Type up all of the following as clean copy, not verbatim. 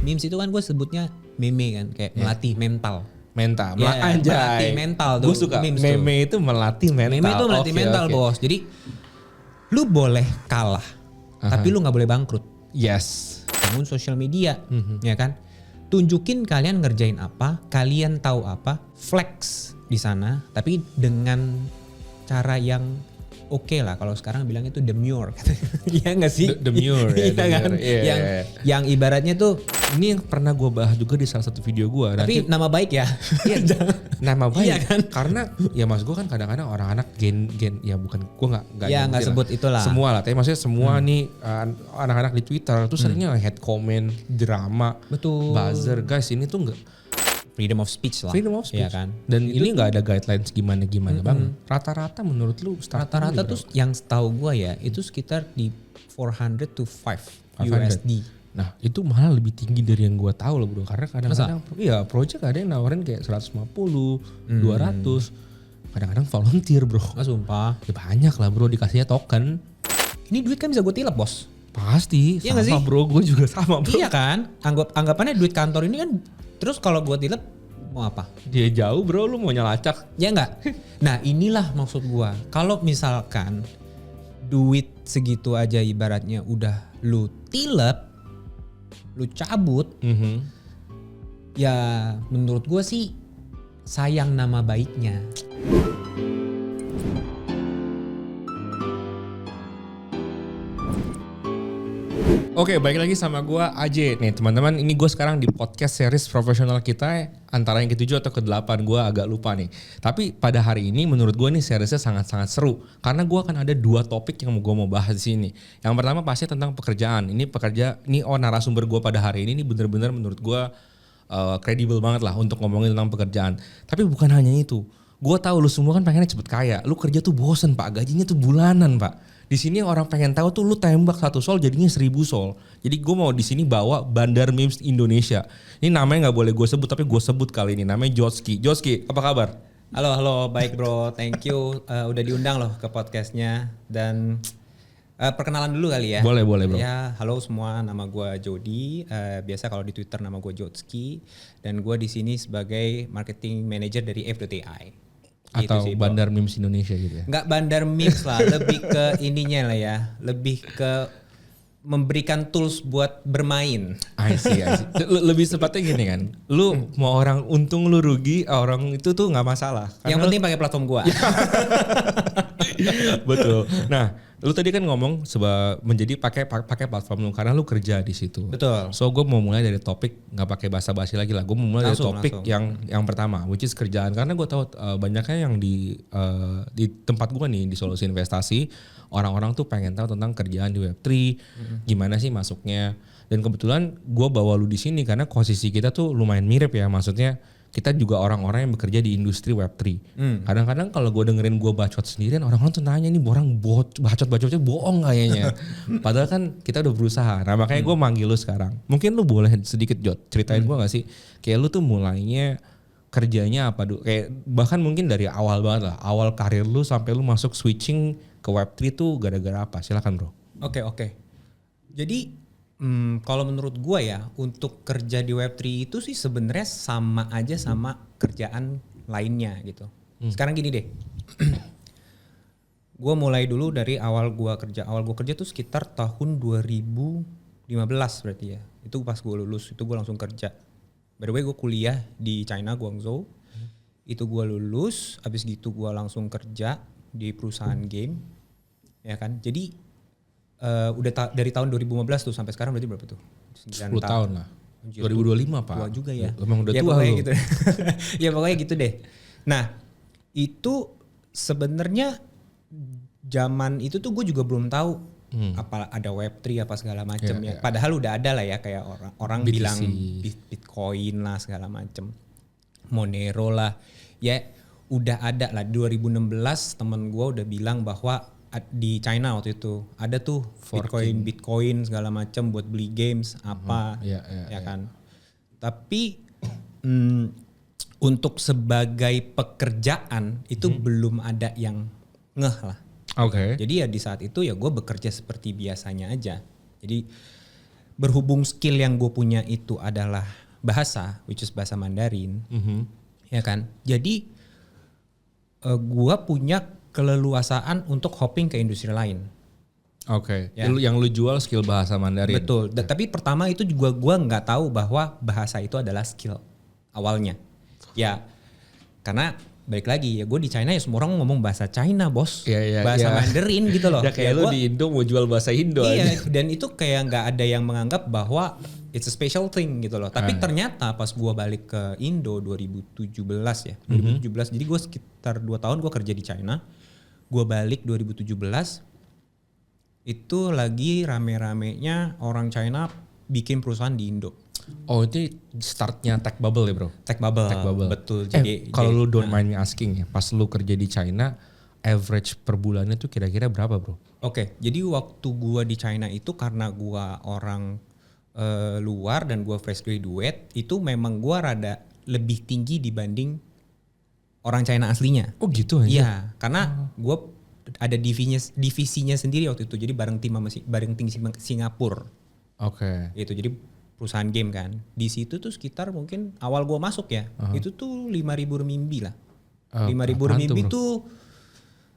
Memes itu kan gue sebutnya meme kan, kayak melatih mental. Mental, Melatih anjay. mental tuh. Gue suka memes meme itu melatih mental. Meme itu melatih mental bos. Jadi lu boleh kalah, tapi lu nggak boleh bangkrut. Yes. Bangun sosial media, ya kan? Tunjukin kalian ngerjain apa, kalian tahu apa, flex di sana, tapi dengan cara yang oke lah. Kalau sekarang bilang itu demure, iya nggak sih? Demure ya. Iya kan? Yang ibaratnya tuh ini yang pernah gue bahas juga di salah satu video gue. Tapi nama baik ya. Iya, nama baik. Iya kan? Karena ya mas gue kan kadang-kadang orang-anak gen ya bukan gue nggak. Ya nggak sebut itulah. Semua lah. Tapi maksudnya semua nih anak-anak di Twitter tuh seringnya head comment, drama, betul. buzzer. Guys ini tuh nggak freedom of speech lah. Freedom of speech. Ya kan? Dan itu ini nggak ada guidelines gimana bang. Rata-rata menurut lu rata-rata tuh yang setahu gue ya itu sekitar di 400 to 5 USD. Nah itu malah lebih tinggi dari yang gue tahu loh bro. Karena kadang-kadang iya project ada yang nawarin kayak 150, 200. Kadang-kadang volunteer bro. Sumpah. Ya banyak lah bro dikasihnya token. Ini duit kan bisa gue tilep bos. Pasti ya sama bro, gue juga sama bro. Iya kan, anggapannya duit kantor ini kan, terus kalau gue tilep mau apa? Dia jauh bro, lu mau nyelacak. Ya enggak? Nah inilah maksud gue, kalau misalkan duit segitu aja ibaratnya udah lu tilep, lu cabut, ya menurut gue sih sayang nama baiknya. Oke, balik lagi sama gue AJ. Nih teman-teman, ini gue sekarang di podcast series profesional kita antara yang ke-7 atau ke-8, gue agak lupa nih. Tapi pada hari ini menurut gue nih seriesnya sangat-sangat seru. Karena gue akan ada 2 topik yang gue mau bahas di sini. Yang pertama pasti tentang pekerjaan. Ini narasumber gue pada hari ini bener-bener menurut gue kredibel banget lah untuk ngomongin tentang pekerjaan. Tapi bukan hanya itu. Gue tahu lu semua kan pengennya cepet kaya. Lu kerja tuh bosen pak, gajinya tuh bulanan pak. Di sini orang pengen tahu tuh lu tembak 1 sol jadinya 1000 sol. Jadi gue mau di sini bawa Bandar Memes Indonesia. Ini namanya nggak boleh gue sebut tapi gue sebut kali ini. Namanya Jotski. Jotski, apa kabar? Halo, baik bro. Thank you udah diundang loh ke podcastnya. Dan perkenalan dulu kali ya. Boleh bro. Ya, halo semua. Nama gue Jody. Biasa kalau di Twitter nama gue Jotski. Dan gue di sini sebagai marketing manager dari F.ai. Atau gitu sih, Bandar Memes Indonesia gitu ya? Nggak Bandar Memes lah, lebih ke ininya lah ya, lebih ke memberikan tools buat bermain. I see. Lebih sepatnya gini kan, lu mau orang untung lu rugi, orang itu tuh nggak masalah. Yang penting pakai platform gua. Betul. Nah, lu tadi kan ngomong menjadi pakai platform lu karena lu kerja di situ. Betul. So gue mau mulai dari topik nggak pakai basa-basi lagi lah. Gue mau mulai dari topik yang pertama, which is kerjaan. Karena gue tahu banyaknya yang di tempat gue nih di Solusi Investasi, orang-orang tuh pengen tahu tentang kerjaan di Web3, gimana sih masuknya. Dan kebetulan gue bawa lu di sini karena posisi kita tuh lumayan mirip ya, maksudnya. Kita juga orang-orang yang bekerja di industri Web3. Kadang-kadang kalau gue dengerin gue bacot sendirian, orang-orang tuh nanya ini orang bacot-bacotnya bohong kayaknya. Padahal kan kita udah berusaha. Nah makanya gue manggil lu sekarang. Mungkin lu boleh sedikit Jot, ceritain gue gak sih? Kayak lu tuh mulainya kerjanya apa dulu? Kayak bahkan mungkin dari awal banget lah. Awal karir lu sampai lu masuk switching ke Web3 tuh gara-gara apa? Silakan bro. Oke. Jadi kalau menurut gue ya, untuk kerja di Web3 itu sih sebenarnya sama aja sama kerjaan lainnya gitu. Sekarang gini deh, gue mulai dulu dari awal gue kerja. Awal gue kerja tuh sekitar tahun 2015 berarti ya. Itu pas gue lulus, itu gue langsung kerja. By the way gue kuliah di China, Guangzhou. Itu gue lulus, abis gitu gue langsung kerja di perusahaan game. Ya kan, jadi dari tahun 2015 tuh sampai sekarang berarti berapa tuh? 10 tahun lah. 2025 Pak. Tua juga ya. Emang udah ya, tua pokoknya gitu. Ya pokoknya gitu deh. Nah itu sebenarnya zaman itu tuh gue juga belum tau apa ada Web3 apa segala macem ya. Padahal udah ada lah ya kayak orang bilang Bitcoin lah segala macem. Monero lah. Ya udah ada lah 2016 temen gue udah bilang bahwa di China waktu itu ada tuh Bitcoin segala macam buat beli games apa ya kan. Tapi untuk sebagai pekerjaan itu belum ada yang ngeh lah. Oke. Jadi ya di saat itu ya gue bekerja seperti biasanya aja. Jadi berhubung skill yang gue punya itu adalah bahasa, which is bahasa Mandarin, ya kan. Jadi gue punya keleluasaan untuk hopping ke industri lain. Oke. Yang lu jual skill bahasa Mandarin. Betul. Tapi pertama itu juga gue nggak tahu bahwa bahasa itu adalah skill awalnya. Ya, karena balik lagi ya gue di China ya semua orang ngomong bahasa China bos, bahasa Mandarin gitu loh. Ya kayak lu di Indo mau jual bahasa Indo iya, aja. Dan itu kayak nggak ada yang menganggap bahwa it's a special thing gitu loh. Tapi ternyata pas gue balik ke Indo 2017 ya, 2017. Jadi gue sekitar 2 tahun gue kerja di China. Gue balik 2017 itu lagi rame-ramenya orang China bikin perusahaan di Indo. Oh itu startnya tech bubble ya bro? Tech bubble. Betul. Jadi kalau lu don't mind me asking ya, pas lu kerja di China, average per bulannya tuh kira-kira berapa bro? Oke, jadi waktu gua di China itu karena gua orang luar dan gua fresh graduate, itu memang gua rada lebih tinggi dibanding orang China aslinya. Oh gitu aja? Iya, karena gua ada divisinya sendiri waktu itu, jadi bareng tim Singapura. Oke. Itu jadi perusahaan game kan. Di situ tuh sekitar mungkin awal gua masuk ya, itu tuh 5.000 renminbi lah. 5.000 renminbi tuh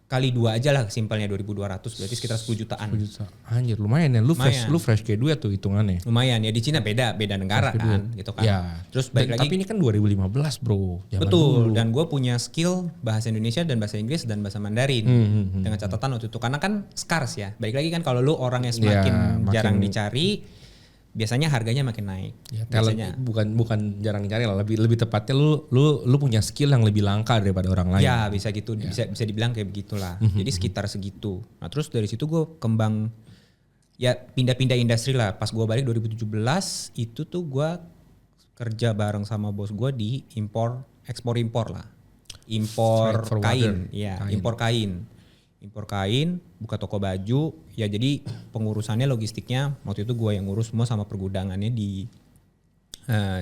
kali 2 aja lah simpelnya 2.200, berarti sekitar 10 jutaan. 10 juta. Anjir lumayan ya, lu fresh graduate tuh hitungannya. Lumayan ya, di Cina beda negara kan gitu kan. Ya. Terus balik lagi. Tapi ini kan 2015 bro. Betul, dan gue punya skill bahasa Indonesia dan bahasa Inggris dan bahasa Mandarin. Dengan catatan waktu itu, karena kan scarce ya. Balik lagi kan kalau lu orang yang semakin jarang dicari, biasanya harganya makin naik. Ya, biasanya bukan jarang cari lah, lebih tepatnya lu punya skill yang lebih langka daripada orang lain. Ya bisa gitu, bisa dibilang kayak begitulah. Jadi sekitar segitu. Nah terus dari situ gue kembang, ya pindah-pindah industri lah. Pas gue balik 2017 itu tuh gue kerja bareng sama bos gue di ekspor-impor lah. Impor kain, ya impor kain. Impor kain, buka toko baju, ya jadi pengurusannya logistiknya waktu itu gue yang ngurus semua sama pergudangannya di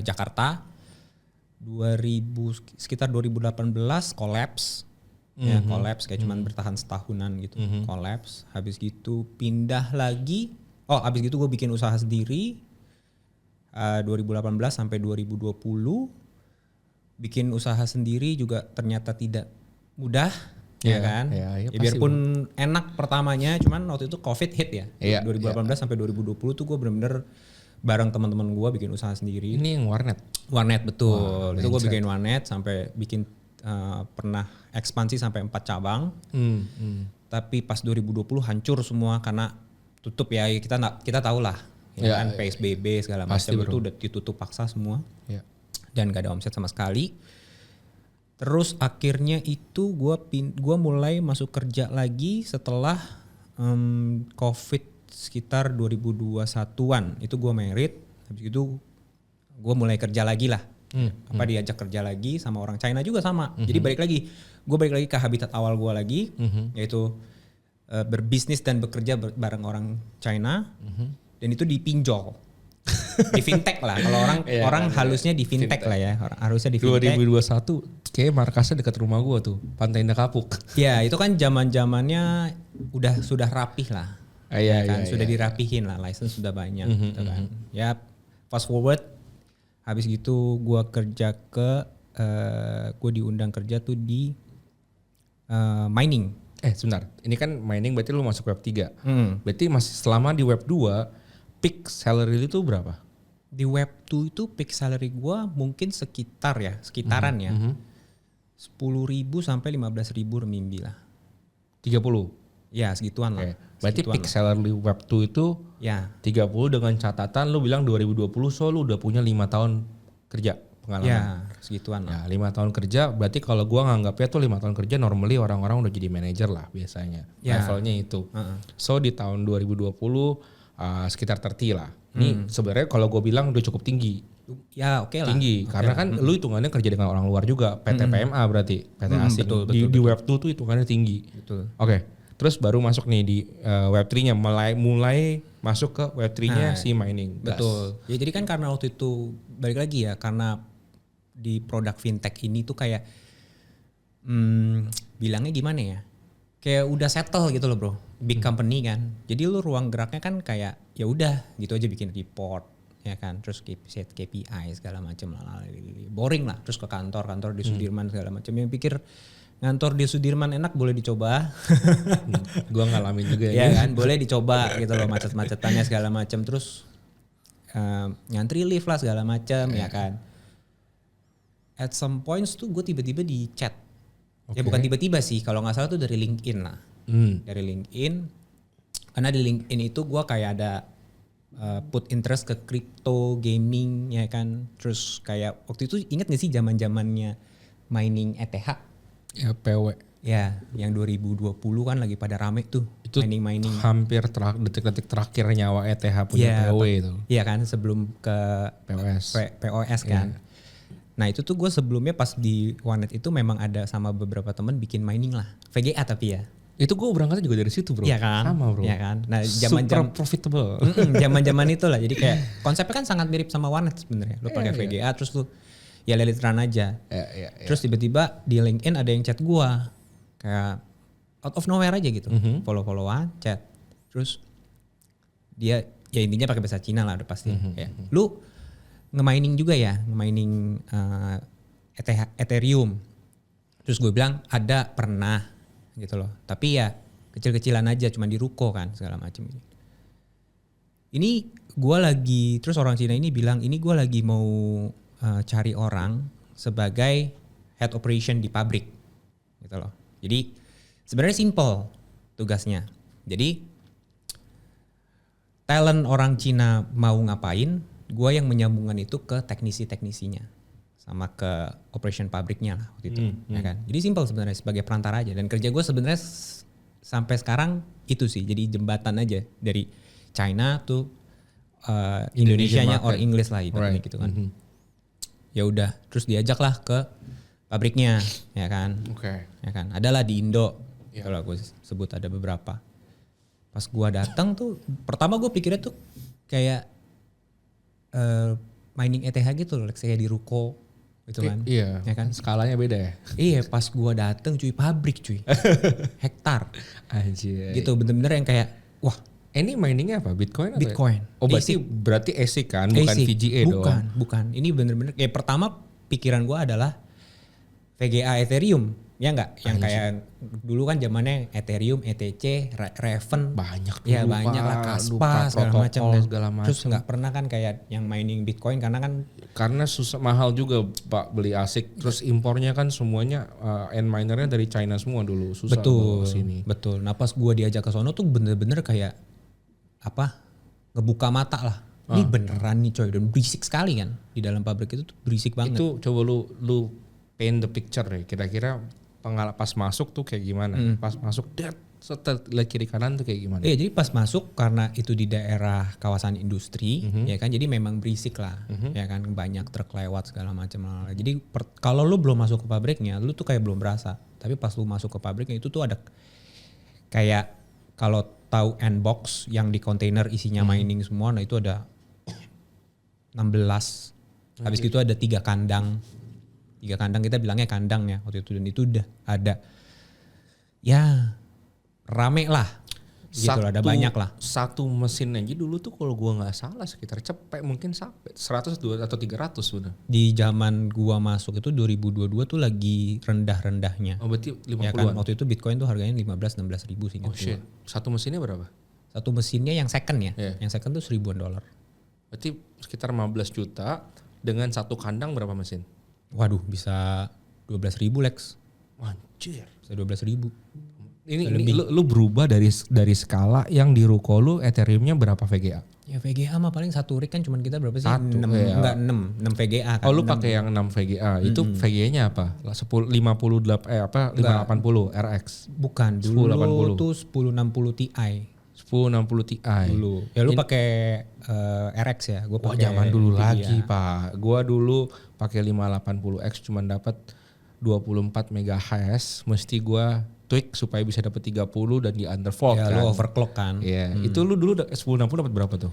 Jakarta. Sekitar 2018 collapse, ya collapse kayak cuman bertahan setahunan gitu, collapse. Habis gitu pindah lagi, habis gitu gue bikin usaha sendiri 2018 sampai 2020. Bikin usaha sendiri juga ternyata tidak mudah. Ya kan, ya biarpun enak pertamanya, cuman waktu itu COVID hit ya, 2018 sampai 2020 tuh gue bener-bener bareng teman-teman gue bikin usaha sendiri. Ini yang warnet betul. Itu gue bikin warnet sampai bikin pernah ekspansi sampai 4 cabang. Tapi pas 2020 hancur semua karena tutup ya, kita tahu lah, kan PSBB segala macam itu udah ditutup paksa semua, dan gak ada omset sama sekali. Terus akhirnya itu gue mulai masuk kerja lagi setelah COVID sekitar 2021-an. Itu gue merit, habis itu gue mulai kerja lagi lah. Diajak kerja lagi sama orang China juga sama. Jadi gue balik lagi ke habitat awal gue lagi, yaitu berbisnis dan bekerja bareng orang China. Dan itu di pinjol. Di fintech lah, kalau orang halusnya di fintech lah ya, harusnya di fintech. 2021 kayak markasnya dekat rumah gua tuh, Pantai Indah Kapuk. Ya itu kan zamannya sudah rapih lah, sudah dirapihin lah, license sudah banyak gitu kan. Ya fast forward, habis gitu gua kerja gua diundang kerja tuh di mining. Sebentar, ini kan mining berarti lu masuk web 3, berarti masih selama di web 2. Peak salary itu berapa? Di web 2 itu peak salary gue mungkin sekitaran ya. 10.000 sampai 15.000 renminbi lah. 30? Ya segituan lah. Berarti peak salary web 2 itu 30 dengan catatan lu bilang 2020 so lu udah punya 5 tahun kerja pengalaman. Ya segituan lah. 5 tahun kerja berarti kalau gue nganggapnya tuh 5 tahun kerja normally orang-orang udah jadi manajer lah biasanya. Levelnya itu. So di tahun 2020 sekitar 30 lah. Ini sebenarnya kalau gue bilang udah cukup tinggi. Ya oke lah. Tinggi karena kan lu hitungannya kerja dengan orang luar juga, PT PMA berarti, PT asing. Betul, di web 2 tuh hitungannya tinggi. Betul. Oke. Terus baru masuk nih di web 3-nya mulai masuk ke web 3-nya si mining. Betul. Ya jadi kan karena waktu itu balik lagi ya, karena di produk fintech ini tuh kayak bilangnya gimana ya? Kayak udah settle gitu loh bro. big company kan. Jadi lu ruang geraknya kan kayak ya udah gitu aja bikin report ya kan. Terus set KPI segala macam boring lah. Terus ke kantor di Sudirman segala macam. Yang pikir ngantor di Sudirman enak boleh dicoba. Gua ngalamin juga ya kan, boleh dicoba gitu loh macet-macetannya segala macam. Terus ngantri lift lah segala macam ya kan. At some points tuh gue tiba-tiba di chat. Ya bukan tiba-tiba sih, kalau nggak salah tuh dari LinkedIn lah. Dari LinkedIn, karena di LinkedIn itu gue kayak ada put interest ke crypto gaming ya kan. Terus kayak waktu itu inget gak sih zaman-zamannya mining ETH? Ya PW. Ya yang 2020 kan lagi pada rame tuh itu mining. Hampir detik-detik terakhir nyawa ETH punya PW itu. Iya kan, sebelum ke POS kan. Nah itu tuh gue sebelumnya pas di Onenet itu memang ada sama beberapa temen bikin mining lah. VGA tapi ya. Itu gue berangkatnya juga dari situ bro. Iya kan? Sama bro. Iya kan? Nah super profitable. Zaman-zaman itu lah. Jadi kayak konsepnya kan sangat mirip sama Onenet sebenarnya. Lu pakai VGA terus lu ya let it run aja. Terus tiba-tiba di LinkedIn ada yang chat gue. Kayak out of nowhere aja gitu. Follow-followan, chat. Terus dia ya intinya pakai bahasa Cina lah udah pasti. Kayak, lu nge-mining juga ya? Nge-mining Ethereum. Terus gue bilang ada pernah gitu loh. Tapi ya kecil-kecilan aja cuma di ruko kan segala macam. Ini gue lagi, terus orang Cina ini bilang ini gue lagi mau cari orang sebagai head operation di pabrik gitu loh. Jadi sebenarnya simple tugasnya. Jadi talent orang Cina mau ngapain, gue yang menyambungkan itu ke teknisi-teknisinya sama ke operation pabriknya lah waktu itu, ya kan. Jadi simple sebenarnya sebagai perantara aja. Dan kerja gue sebenarnya sampai sekarang itu sih, jadi jembatan aja dari China tuh Indonesianya or English lah ibaratnya gitu kan. Ya udah, terus diajaklah ke pabriknya, ya kan. Ya kan. Adalah di Indo, kalau gue sebut ada beberapa. Pas gue datang tuh, pertama gue pikirnya tuh kayak mining ETH gitu loh, kayak di ruko gitu kan. Iya, ya kan? Skalanya beda ya. Iya, pas gua dateng cuy, pabrik cuy. Hektar. Anjir. Gitu bener-bener yang kayak wah, ini miningnya apa? Bitcoin atau? Bitcoin. Oh, berarti ASIC kan, bukan ASIC. VGA doang. Bukan. Ini bener-bener kayak pertama pikiran gua adalah VGA Ethereum. Ya enggak, yang kayak dulu kan zamannya Ethereum, ETC, Raven. Banyak dulu. Ya banyak lah, Kaspa segala macam. Terus enggak pernah kan kayak yang mining Bitcoin karena susah, mahal juga Pak beli ASIC. Terus impornya kan semuanya end minernya dari China semua dulu, susah bawa sini. Betul. Nah pas gua diajak ke sono tuh bener-bener kayak ngebuka mata lah. Ini beneran nih coy, dan berisik sekali kan di dalam pabrik itu tuh berisik banget. Itu coba lu paint the picture deh, kira-kira pas masuk tuh kayak gimana? Pas masuk setelah lihat kiri kanan tuh kayak gimana? Iya, jadi pas masuk karena itu di daerah kawasan industri, ya kan, jadi memang berisik lah, ya kan, banyak truk lewat segala macam. Jadi kalau lu belum masuk ke pabriknya, lu tuh kayak belum berasa. Tapi pas lu masuk ke pabriknya itu tuh ada kayak kalau tahu N-box yang di kontainer isinya mining semua, nah itu ada 16. Habis itu ada 3 kandang. 3 kandang, kita bilangnya kandang ya waktu itu, dan itu udah ada ya rame lah gitu, ada banyak lah. Satu mesin aja dulu tuh kalau gua nggak salah sekitar cepet mungkin sampai 100 atau 300 sudah. Di zaman gua masuk itu 2022 tuh lagi rendah-rendahnya. Oh berarti 50-an. Ya kan, waktu itu Bitcoin tuh harganya 15-16 ribu sih. Oh shit. Satu mesinnya berapa? Satu mesinnya yang second ya. Yang second tuh $1,000. Berarti sekitar 15 juta dengan satu kandang berapa mesin? Waduh, bisa 12 ribu Lex. Anjir. Bisa 12 ribu. Ini lu berubah dari skala yang di ruko lu Ethereumnya berapa VGA? Ya VGA mah paling satu rig kan cuman kita berapa sih? 6 VGA kan. Oh lu pakai yang 6 VGA. Itu VGA-nya apa? 580 RX. Bukan, dulu tuh 1060 Ti. 1060 Ti. Dulu. Ya lu pakai RX ya, gua pakai zaman dulu lagi, Pak. Gua dulu pakai 580X cuman dapat 24 MHz, mesti gua tweak supaya bisa dapat 30 dan di undervolt ya, kan. lu overclock kan. Iya, itu lu dulu 1060 dapat berapa tuh?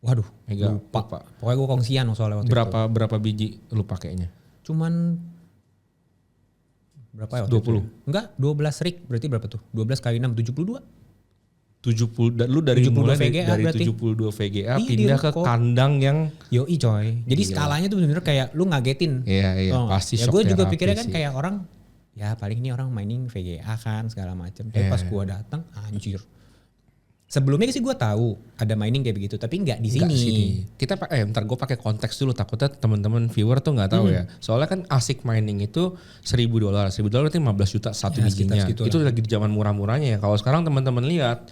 Waduh, lupa. Pokoknya gua kongsian soalnya waktu itu. Berapa biji lu pakainya? Cuman berapa ya waktu 20. Itu? Enggak, 12 rig. Berarti berapa tuh? 12 kali 6 72. lu dari 72 mulai VGA dari berarti. 72 VGA Iya, pindah ke ruko. kandang yang Yoi coy. Jadi Gila. skalanya tuh bener-bener kayak lu ngagetin. iya Oh, pasti ya shock gue juga therapy pikirnya kan sih. kayak orang ya paling ini orang mining VGA kan segala macam. Tapi pas gue datang anjir. Sebelumnya sih gue tahu ada mining kayak begitu, tapi nggak di Nggak sini. Kita bentar gue pakai konteks dulu, takutnya teman-teman viewer tuh nggak tahu ya. Soalnya kan ASIC mining itu $1,000. $1,000 itu 15 juta satu Ya, bijinya. sekitar Itu lagi di zaman murah-murahnya ya. Kalau sekarang teman-teman lihat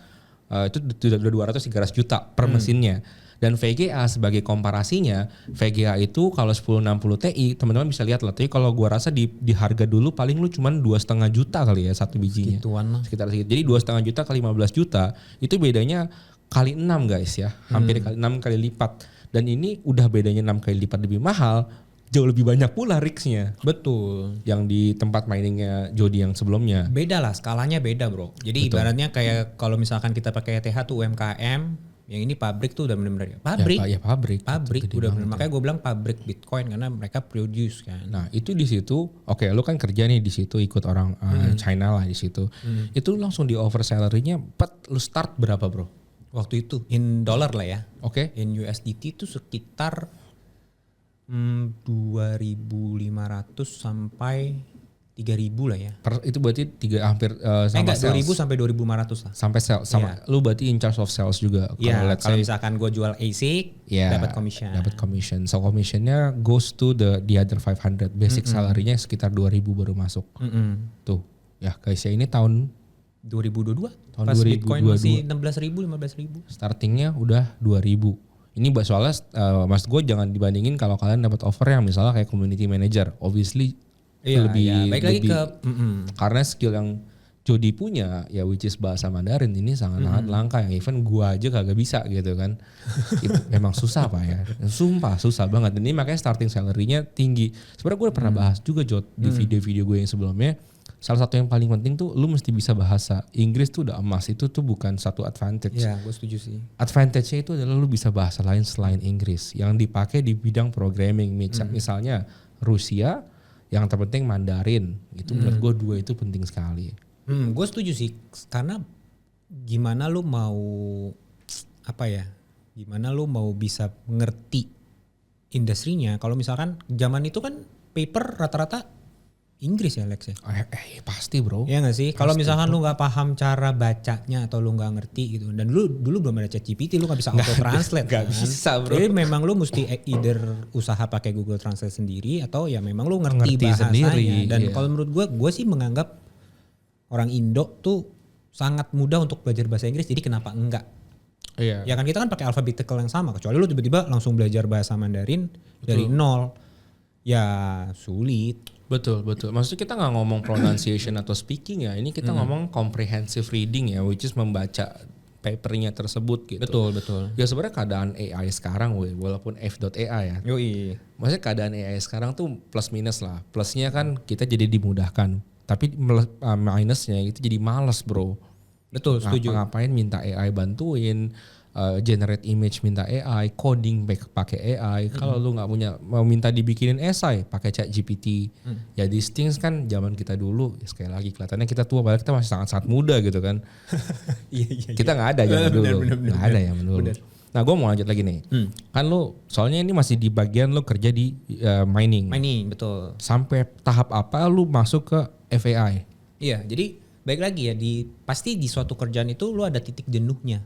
itu udah 200-300 juta per mesinnya. Dan VGA sebagai komparasinya, VGA itu kalau 1060 Ti teman-teman bisa lihat lah. Tapi kalau gua rasa di harga dulu paling lu cuman 2,5 juta kali ya satu bijinya. Gituan lah. Sekitar segitu. Jadi 2,5 juta kali 15 juta itu bedanya kali 6 guys ya. Hampir kali 6 kali lipat. Dan ini udah bedanya 6 kali lipat lebih mahal. Jauh lebih banyak pula rigsnya. Betul. Yang di tempat miningnya Jody yang sebelumnya. Beda lah, skalanya beda bro. Jadi ibaratnya kayak kalau misalkan kita pakai ETH tuh UMKM, yang ini pabrik tuh udah bener-bener pabrik. Ya pabrik. Pabrik Gede udah banget bener. Makanya gue bilang pabrik Bitcoin karena mereka produce kan. Nah itu di situ, oke, lu kan kerja nih di situ ikut orang China lah di situ. Itu langsung di over salary-nya, lu start berapa bro? Waktu itu in dollar lah ya. Oke. In USDT itu sekitar 2.500 sampai 3.000 lah ya. Itu berarti hampir sama Enggak, sales. 2.000 sampai 2.500 lah. Sampai sama lu berarti in charge of sales juga. Iya, let's kalau say, misalkan gue jual ASIC, dapat commission. Dapat commission. So commissionnya goes to the other 500. Basic salary-nya sekitar 2.000 baru masuk. Tuh, ya guys ya ini tahun 2022. Tahun Pas 2022. Bitcoin masih 16.000, 15.000. Startingnya udah 2.000. Ini soalnya mas gue jangan dibandingin kalau kalian dapat offer yang misalnya kayak community manager, obviously lebih baik lagi ke karena skill yang Jody punya ya which is bahasa Mandarin ini sangat langka yang even gua aja kagak bisa gitu kan. Itu memang susah Pak ya. Sumpah susah banget. Dan ini makanya starting salary-nya tinggi. Sebenarnya gue udah pernah bahas juga Jod di video-video gue yang sebelumnya. Salah satu yang paling penting tuh lu mesti bisa bahasa. Inggris tuh udah emas, itu tuh bukan satu advantage. Iya, gue setuju sih. Advantage-nya itu adalah lu bisa bahasa lain selain Inggris yang dipakai di bidang programming. Misalnya Rusia, yang terpenting Mandarin. Itu menurut gue dua itu penting sekali. Gue setuju sih, karena gimana lu mau gimana lu mau bisa ngerti industrinya. Kalau misalkan zaman itu kan paper rata-rata Inggris ya Lex ya. Pasti bro. Iya gak sih? Kalau misalkan lu gak paham cara bacanya atau lu gak ngerti gitu. Dan dulu belum ada ChatGPT, lu gak bisa auto translate. Gak bisa bro. Jadi memang lu mesti either usaha pakai Google Translate sendiri atau ya memang lu ngerti bahasanya. Sendiri. Dan kalau menurut gue sih menganggap orang Indo tuh sangat mudah untuk belajar bahasa Inggris. Jadi kenapa enggak? Iya. Ya kan kita kan pakai alphabetical yang sama. Kecuali lu tiba-tiba langsung belajar bahasa Mandarin dari nol. Ya sulit. Betul. Maksudnya kita nggak ngomong pronunciation atau speaking ya. Ini kita ngomong comprehensive reading ya, which is membaca papernya tersebut gitu. Betul. Ya sebenarnya keadaan AI sekarang, walaupun f.ai ya. Yoi. Maksudnya keadaan AI sekarang tuh plus minus lah. Plusnya kan kita jadi dimudahkan, tapi minusnya itu jadi malas bro. Betul, setuju. Ngapain minta AI bantuin, generate image minta AI, coding pakai AI. Kalau lu nggak punya, mau minta dibikinin esai pakai ChatGPT. Ya these things kan zaman kita dulu, ya sekali lagi kelihatannya kita tua, padahal kita masih sangat-sangat muda gitu kan. Iya. Kita nggak ada zaman dulu, nggak ada yang dulu. Bener. Nah gue mau lanjut lagi nih. Kan lu, soalnya ini masih di bagian lu kerja di mining. Mining, betul. Sampai tahap apa lu masuk ke FAI? Iya, jadi baik lagi ya, pasti di suatu kerjaan itu lu ada titik jenuhnya.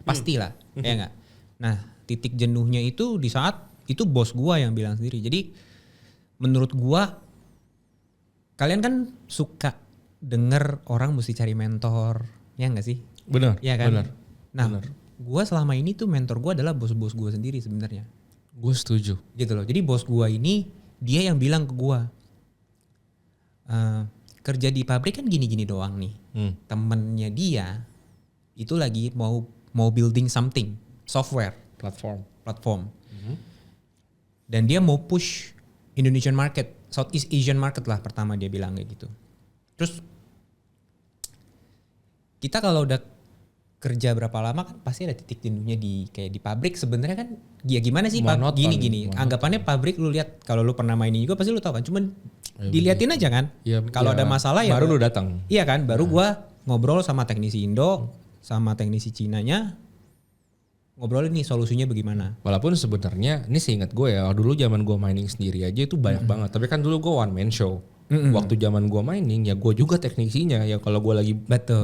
Pastilah, ya enggak? Nah, titik jenuhnya itu di saat itu bos gua yang bilang sendiri. Jadi menurut gua, kalian kan suka denger orang mesti cari mentor, ya enggak sih? Benar. Iya kan? Benar. Nah, gua selama ini tuh mentor gua adalah bos-bos gua sendiri sebenarnya. Gue setuju. Gitu loh. Jadi bos gua ini dia yang bilang ke gua, kerja di pabrik kan gini-gini doang nih. Temennya dia itu lagi mau building something, software, platform. Dan dia mau push Indonesian market, Southeast Asian market lah pertama dia bilang kayak gitu. Terus kita kalau udah kerja berapa lama kan pasti ada titik jenuhnya kayak di pabrik sebenarnya kan ya gimana sih gini. Anggapannya pabrik lu lihat, kalau lu pernah main juga pasti lu tahu kan, cuman diliatin aja kan. Kalau ada masalah ya baru lu datang. Iya kan, baru gua ngobrol sama teknisi Indo, sama teknisi Cinanya, ngobrolin nih solusinya bagaimana. Walaupun sebenarnya ini seingat gue ya, dulu zaman gue mining sendiri aja itu banyak banget. Tapi kan dulu gue one man show. Waktu zaman gue mining ya gue juga teknisinya. Ya kalau gue lagi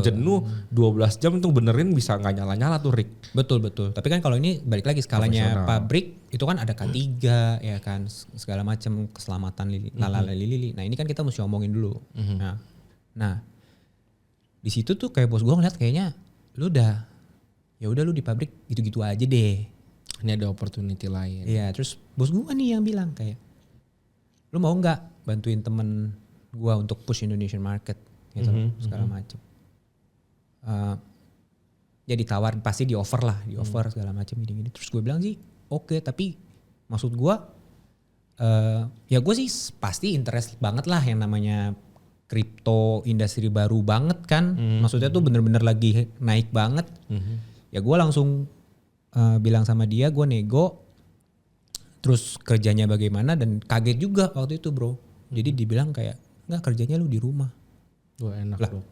jenuh 12 jam tuh benerin bisa nggak nyala-nyala tuh rig. Betul. Tapi kan kalau ini balik lagi skalanya pabrik itu kan ada K3 ya kan segala macam keselamatan lili. Nah ini kan kita mesti omongin dulu. Nah di situ tuh kayak bos gue ngeliat kayaknya lu lu di pabrik gitu-gitu aja deh. Ini ada opportunity lain. Iya, terus bos gue nih yang bilang kayak, lu mau nggak bantuin temen gue untuk push Indonesian market gitu segala macem. Ya ditawar pasti di offer segala macem gini-gini. Terus gue bilang sih oke, tapi maksud gue ya gue sih pasti interest banget lah yang namanya kripto industri baru banget kan. Maksudnya tuh bener-bener lagi naik banget. Ya gue langsung bilang sama dia, gue nego. Terus kerjanya bagaimana dan kaget juga waktu itu bro. Jadi dibilang kayak enggak kerjanya lu di rumah. Wah enak lah. Bro.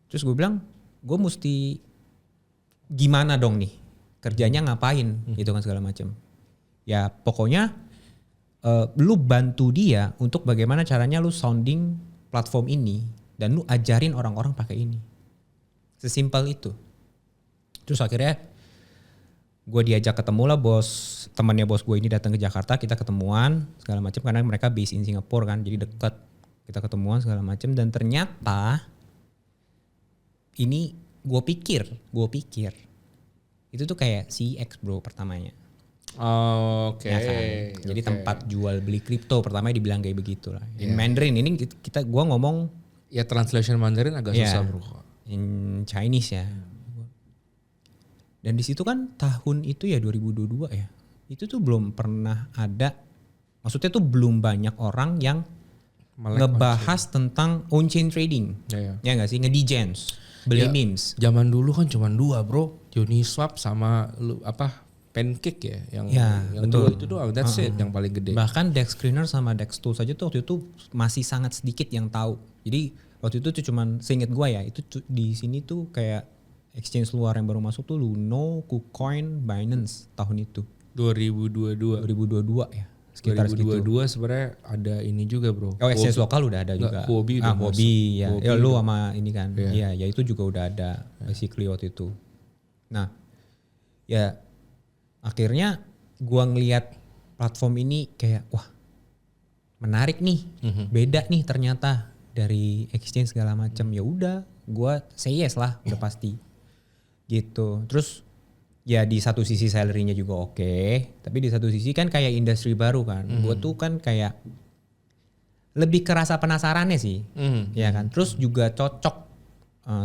Terus gue bilang gue mesti gimana dong nih kerjanya ngapain gitu kan segala macam. Ya pokoknya lu bantu dia untuk bagaimana caranya lu sounding platform ini dan lu ajarin orang-orang pakai ini. Sesimpel itu. Terus akhirnya gue diajak ketemu lah temannya bos gue ini datang ke Jakarta, kita ketemuan segala macam karena mereka base in Singapore kan, jadi dekat. Kita ketemuan segala macam dan ternyata ini gue pikir itu tuh kayak CX bro pertamanya. Oke. Ya kan? Jadi tempat jual beli kripto pertamanya dibilang kayak begitu lah. In Mandarin ini gue ngomong ya translation Mandarin agak susah bro. In Chinese ya. Dan di situ kan tahun itu ya 2022 ya. Itu tuh belum pernah ada, maksudnya tuh belum banyak orang yang ngebahas tentang on-chain trading. Ya gak sih? Nge-degens, beli memes. Zaman dulu kan cuma 2 bro. Uniswap sama Pancake ya. Yang betul. 2 itu doang, that's it yang paling gede. Bahkan Dex Screener sama Dex Tools aja tuh waktu itu masih sangat sedikit yang tahu. Jadi waktu itu tuh cuman seinget gue ya, itu di sini tuh kayak exchange luar yang baru masuk tuh Luno, KuCoin, Binance tahun itu. 2022 ya. Sekitar 2022 sebenarnya ada ini juga bro. Oh exchange lokal udah ada juga. Huobi udah masuk. Ya. Ya lu sama ini kan. Iya ya itu juga udah ada basically waktu itu. Nah ya akhirnya gua ngelihat platform ini kayak wah menarik nih. Beda nih ternyata dari exchange segala macam. Ya udah gua say yes lah udah pasti. Gitu. Terus ya di satu sisi salary-nya juga oke, tapi di satu sisi kan kayak industri baru kan. Gue tuh kan kayak lebih kerasa penasarannya sih. Ya kan. Terus juga cocok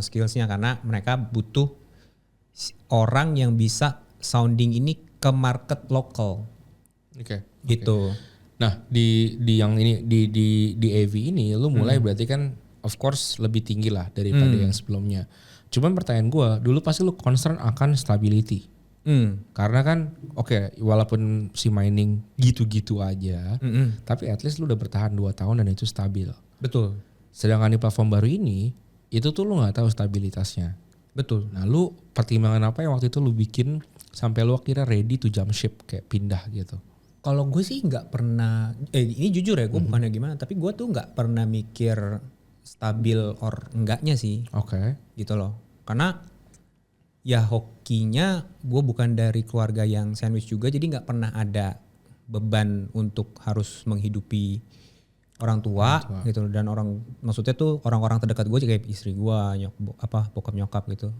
skills-nya karena mereka butuh orang yang bisa sounding ini ke market lokal. Oke. Gitu. Nah, di yang ini di AV ini lu mulai berarti kan of course lebih tinggi lah daripada yang sebelumnya. Cuman pertanyaan gue, dulu pasti lu concern akan stability. Karena kan walaupun si mining gitu-gitu aja, tapi at least lu udah bertahan 2 tahun dan itu stabil. Betul. Sedangkan di platform baru ini, itu tuh lu gak tahu stabilitasnya. Betul. Nah lu pertimbangan apa yang waktu itu lu bikin sampai lu akhirnya ready to jump ship kayak pindah gitu? Kalau gue sih gak pernah, ini jujur ya gue bukannya gimana, tapi gue tuh gak pernah mikir stabil or enggaknya sih. Oke. Gitu loh. Karena ya hokinya gue bukan dari keluarga yang sandwich juga, jadi gak pernah ada beban untuk harus menghidupi orang tua gitu. Dan maksudnya tuh orang-orang terdekat gue kayak istri gue, bokap nyokap gitu.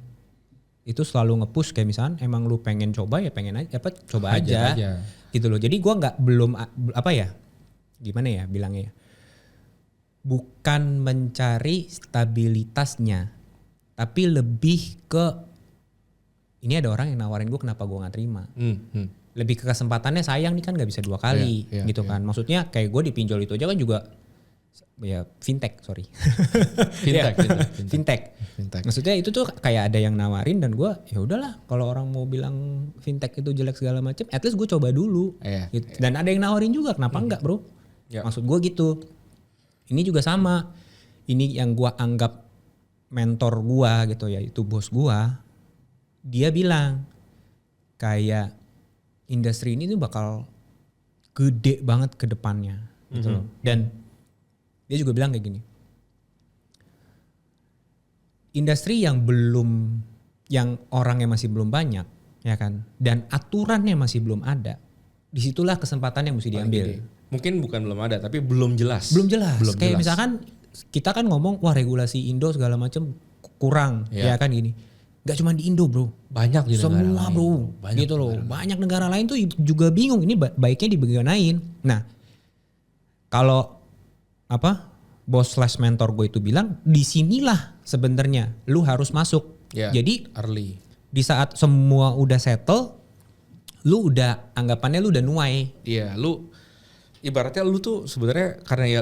Itu selalu nge-push kayak misalnya emang lu pengen coba ya pengen aja, coba aja. Gitu loh. Jadi gue belum gimana ya bilangnya ya. Bukan mencari stabilitasnya, tapi lebih ke ini ada orang yang nawarin gue kenapa gue nggak terima. Lebih ke kesempatannya sayang nih kan nggak bisa 2 kali gitu kan. Maksudnya kayak gue dipinjol itu aja kan juga ya fintech. Fintech. Maksudnya itu tuh kayak ada yang nawarin dan gue ya udahlah kalau orang mau bilang fintech itu jelek segala macam, at least gue coba dulu. Gitu. Dan ada yang nawarin juga kenapa enggak bro? Maksud gue gitu. Ini juga sama. Ini yang gue anggap mentor gue gitu ya, itu bos gue. dia bilang kayak industri ini tuh bakal gede banget ke depannya gitu loh. Dan dia juga bilang kayak gini, industri yang orangnya masih belum banyak, ya kan, dan aturannya masih belum ada, disitulah kesempatan yang mesti diambil. Mungkin bukan belum ada, tapi belum jelas. Kayak misalkan kita kan ngomong, wah regulasi Indo segala macam kurang, ya kan gini. Gak cuma di Indo bro, banyak di negara semua lain. Bro, gitu loh. Banyak negara lain tuh juga bingung, ini baiknya dibagaimanain. Nah, kalau bos/mentor gue itu bilang, disinilah sebenarnya lu harus masuk. Jadi early. Di saat semua udah settle, lu udah anggapannya lu udah nuai. Iya, lu ibaratnya lu tuh sebenarnya karena ya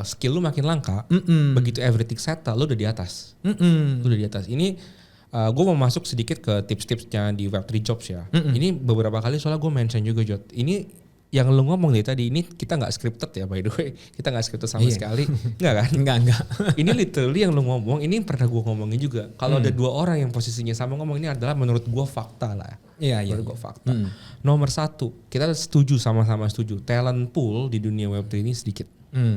skill lu makin langka, begitu everything settle, lu udah di atas. Lu udah di atas. Ini gue mau masuk sedikit ke tips-tipsnya di Web3 Jobs ya. Ini beberapa kali soalnya gue mention juga Jod. Ini yang lu ngomong tadi, ini kita gak scripted ya by the way. Kita gak scripted sama sekali. Enggak kan? Enggak. Ini literally yang lu ngomong, ini pernah gue ngomongin juga. Kalau ada dua orang yang posisinya sama ngomong, ini adalah menurut gue fakta lah. Menurut gue fakta. Nomor satu, kita sama-sama setuju. Talent pool di dunia Web3 ini sedikit.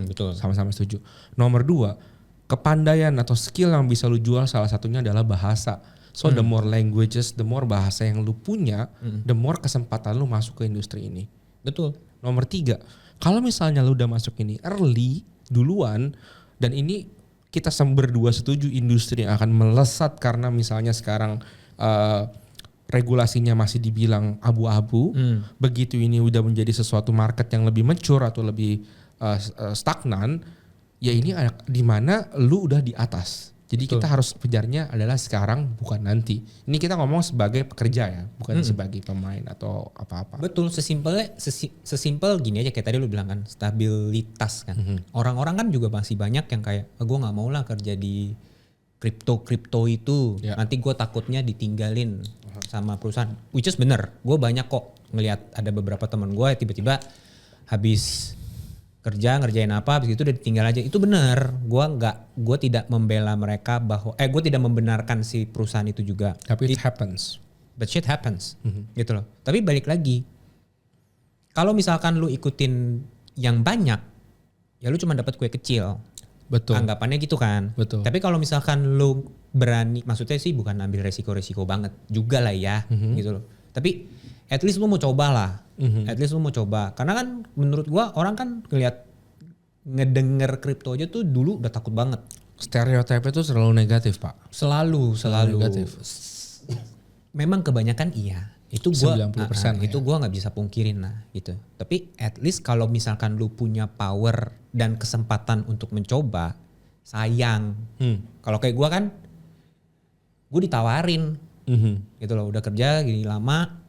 Betul. Sama-sama setuju. Nomor dua, kepandaian atau skill yang bisa lu jual salah satunya adalah bahasa. So the more languages, the more bahasa yang lu punya, the more kesempatan lu masuk ke industri ini. Betul. Nomor tiga, kalau misalnya lu udah masuk ini early, duluan, dan ini kita berdua setuju industri yang akan melesat karena misalnya sekarang regulasinya masih dibilang abu-abu, begitu ini udah menjadi sesuatu market yang lebih mature atau lebih stagnan, ya ini di mana lu udah di atas. Jadi kita harus kejarnya adalah sekarang bukan nanti. Ini kita ngomong sebagai pekerja ya, bukan sebagai pemain atau apa-apa. Betul, sesimpel gini aja kayak tadi lu bilang kan, stabilitas kan. Orang-orang kan juga masih banyak yang kayak, gue nggak mau lah kerja di kripto itu. Nanti gue takutnya ditinggalin sama perusahaan. Which is bener, gue banyak kok ngelihat ada beberapa teman gue tiba-tiba habis kerja ngerjain apa, habis itu udah ditinggal aja. Itu benar. Gue tidak membela mereka bahwa gue tidak membenarkan si perusahaan itu juga. Tapi it happens. But shit happens. Gitu loh. Tapi balik lagi, kalau misalkan lu ikutin yang banyak, ya lu cuma dapat kue kecil. Betul. Anggapannya gitu kan. Betul. Tapi kalau misalkan lu berani, maksudnya sih bukan ambil resiko-resiko banget juga lah ya, gitu loh. Tapi at least lu mau coba lah. At least lu mau coba. Karena kan menurut gua orang kan ngedenger kripto aja tuh dulu udah takut banget. Stereotipnya tuh selalu negatif, Pak. Selalu negatif. Memang kebanyakan iya. Itu gua 90% itu gua nggak bisa pungkirin lah gitu. Tapi at least kalau misalkan lu punya power dan kesempatan untuk mencoba, sayang. Kalau kayak gua kan, gua ditawarin gitu loh, udah kerja gini lama,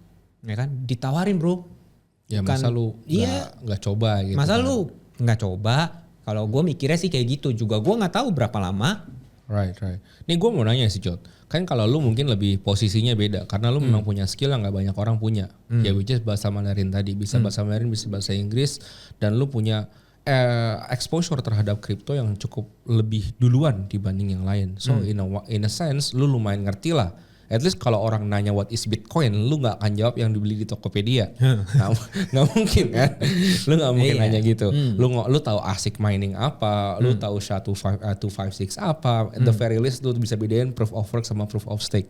ya kan, ditawarin bro. Ya masa lu nggak coba gitu. Masa lu nggak coba? Kalau gue mikirnya sih kayak gitu juga. Gue nggak tahu berapa lama. Right. Nih gue mau nanya sih Jod. Kan kalau lu mungkin lebih posisinya beda. Karena lu memang punya skill yang nggak banyak orang punya. Ya which is bahasa Mandarin tadi. Bisa bahasa Mandarin, bisa bahasa Inggris. Dan lu punya exposure terhadap kripto yang cukup lebih duluan dibanding yang lain. So in a sense lu lumayan ngerti lah. At least kalau orang nanya what is Bitcoin, lu nggak akan jawab yang dibeli di Tokopedia. Nggak mungkin kan? Lu nggak mungkin nanya gitu. Lu tahu ASIC mining apa, lu tahu SHA-256 apa. At the very least lu bisa bedain proof of work sama proof of stake.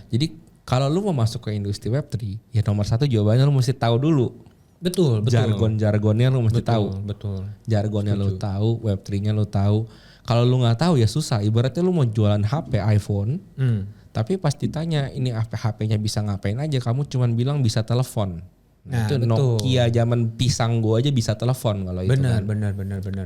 Jadi kalau lu mau masuk ke industri Web3, ya nomor satu jawabannya lu mesti tahu dulu. Betul. Jargonnya lu mesti tahu. Betul. Jargonnya lu tahu, Web3-nya lu tahu. Kalau lu nggak tahu ya susah. Ibaratnya lu mau jualan HP iPhone. Tapi pas ditanya ini HP-nya bisa ngapain aja, kamu cuman bilang bisa telepon. Nah, itu betul. Nokia zaman pisang gua aja bisa telepon kalau itu kan. Benar.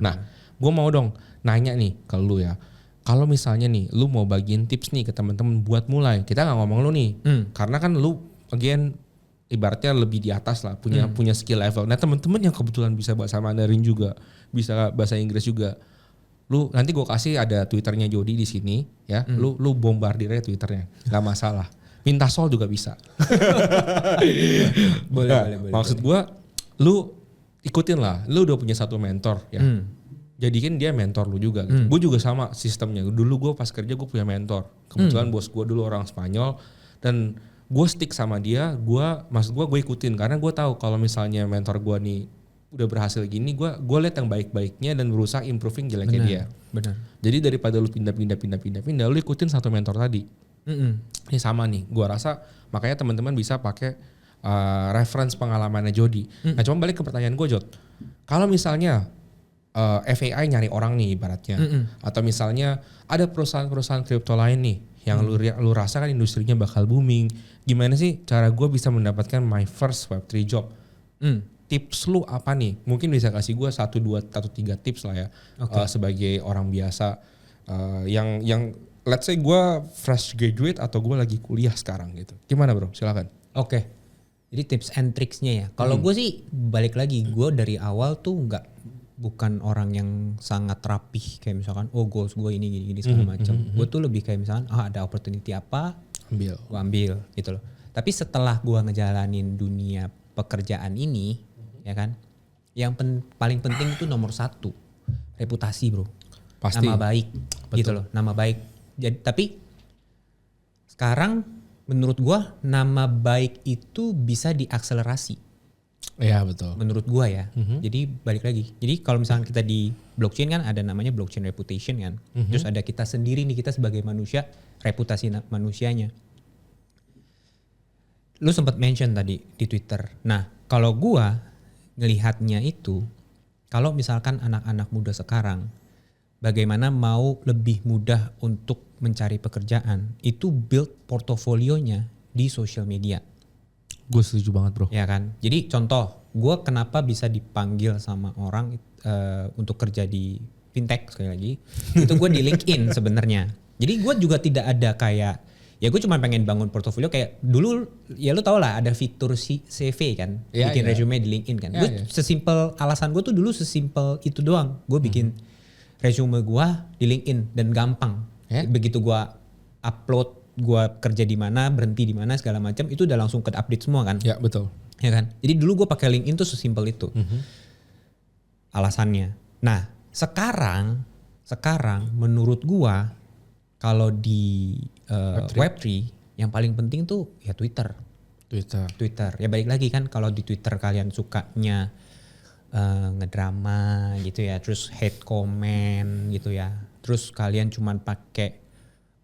Nah, gua mau dong nanya nih ke lu ya. Kalau misalnya nih lu mau bagiin tips nih ke teman-teman buat mulai. Kita nggak ngomong lu nih. Karena kan lu again ibaratnya lebih di atas lah, punya skill level. Nah, teman-teman yang kebetulan bisa bahasa Mandarin juga, bisa bahasa Inggris juga. Lu nanti gue kasih ada Twitternya Jody di sini ya. Lu bombardir aja Twitternya, nggak masalah. Minta sol juga bisa. boleh. Maksud gue, lu ikutin lah. Lu udah punya satu mentor ya. Jadikan dia mentor lu juga. Gitu. Gue juga sama sistemnya. Dulu gue pas kerja gue punya mentor. Kebetulan bos gue dulu orang Spanyol dan gue stick sama dia, maksud gue ikutin karena gue tahu kalau misalnya mentor gue nih udah berhasil gini, gue lihat yang baik-baiknya dan berusaha improving jeleknya dia. Benar. Jadi daripada lu pindah, lu ikutin satu mentor tadi. Ini sama nih, gue rasa makanya teman-teman bisa pakai reference pengalamannya Jody. Nah, cuma balik ke pertanyaan gue, Jod. Kalau misalnya FAI nyari orang nih ibaratnya, atau misalnya ada perusahaan-perusahaan kripto lain nih yang lu rasa kan industrinya bakal booming, gimana sih cara gue bisa mendapatkan my first Web3 job? Tips lu apa nih? Mungkin bisa kasih gue 1, 2, 3 tips lah ya, sebagai orang biasa yang let's say gue fresh graduate atau gue lagi kuliah sekarang gitu. Gimana bro? Silakan. Oke. Jadi tips and tricksnya ya. Kalau gue sih balik lagi, gue dari awal tuh bukan orang yang sangat rapih kayak misalkan goals gue ini gini segala macam. Gue tuh lebih kayak misalkan ada opportunity apa, gue ambil gitu loh. Tapi setelah gue ngejalanin dunia pekerjaan ini, ya kan, yang paling penting itu nomor 1 reputasi bro. Pasti. Nama baik. Betul. Gitu loh, nama baik. Jadi tapi sekarang menurut gue nama baik itu bisa diakselerasi. Iya betul. Menurut gua ya. Jadi balik lagi. Jadi kalau misalnya kita di blockchain kan ada namanya blockchain reputation kan. Terus ada kita sendiri nih, kita sebagai manusia, reputasi manusianya. Lu sempat mention tadi di Twitter. Nah, kalau gua ngelihatnya itu, kalau misalkan anak-anak muda sekarang bagaimana mau lebih mudah untuk mencari pekerjaan, itu build portofolionya di social media. Gue setuju banget bro. Ya kan. Jadi contoh, gue kenapa bisa dipanggil sama orang untuk kerja di fintech sekali lagi, itu gue di LinkedIn sebenarnya. Jadi gue juga tidak ada kayak, ya gue cuma pengen bangun portofolio kayak dulu, ya lu tau lah ada fitur CV kan, bikin resume di LinkedIn kan. Gue sesimpel, alasan gue tuh dulu sesimpel itu doang. Gue bikin resume gue di LinkedIn dan gampang. Begitu gue upload gue kerja di mana, berhenti di mana segala macam, itu udah langsung ke update semua kan? Ya betul. Ya kan? Jadi dulu gue pakai LinkedIn tuh sesimpel itu. Alasannya. Nah, sekarang menurut gue kalau di Web3 yang paling penting tuh ya Twitter. Ya balik lagi kan, kalau di Twitter kalian sukanya ngedrama gitu ya, terus hate comment gitu ya. Terus kalian cuman pakai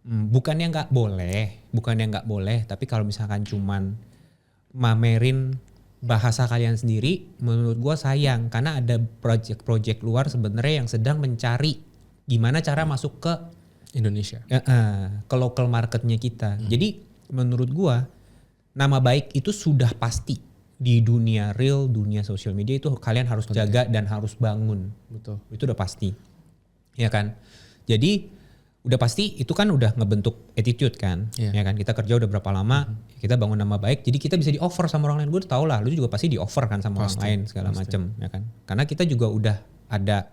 bukannya nggak boleh, tapi kalau misalkan cuman mamerin bahasa kalian sendiri, menurut gue sayang, karena ada project-project luar sebenarnya yang sedang mencari gimana cara masuk ke Indonesia, ke local marketnya kita. Jadi menurut gue nama baik itu sudah pasti di dunia real, dunia social media itu kalian harus jaga dan harus bangun. Betul. Itu udah pasti, ya kan. Jadi udah pasti itu kan udah ngebentuk attitude kan, ya kan, kita kerja udah berapa lama, kita bangun nama baik, jadi kita bisa di offer sama orang lain. Gue udah tau lah, lu juga pasti di offer kan sama orang lain segala macam, ya kan, karena kita juga udah ada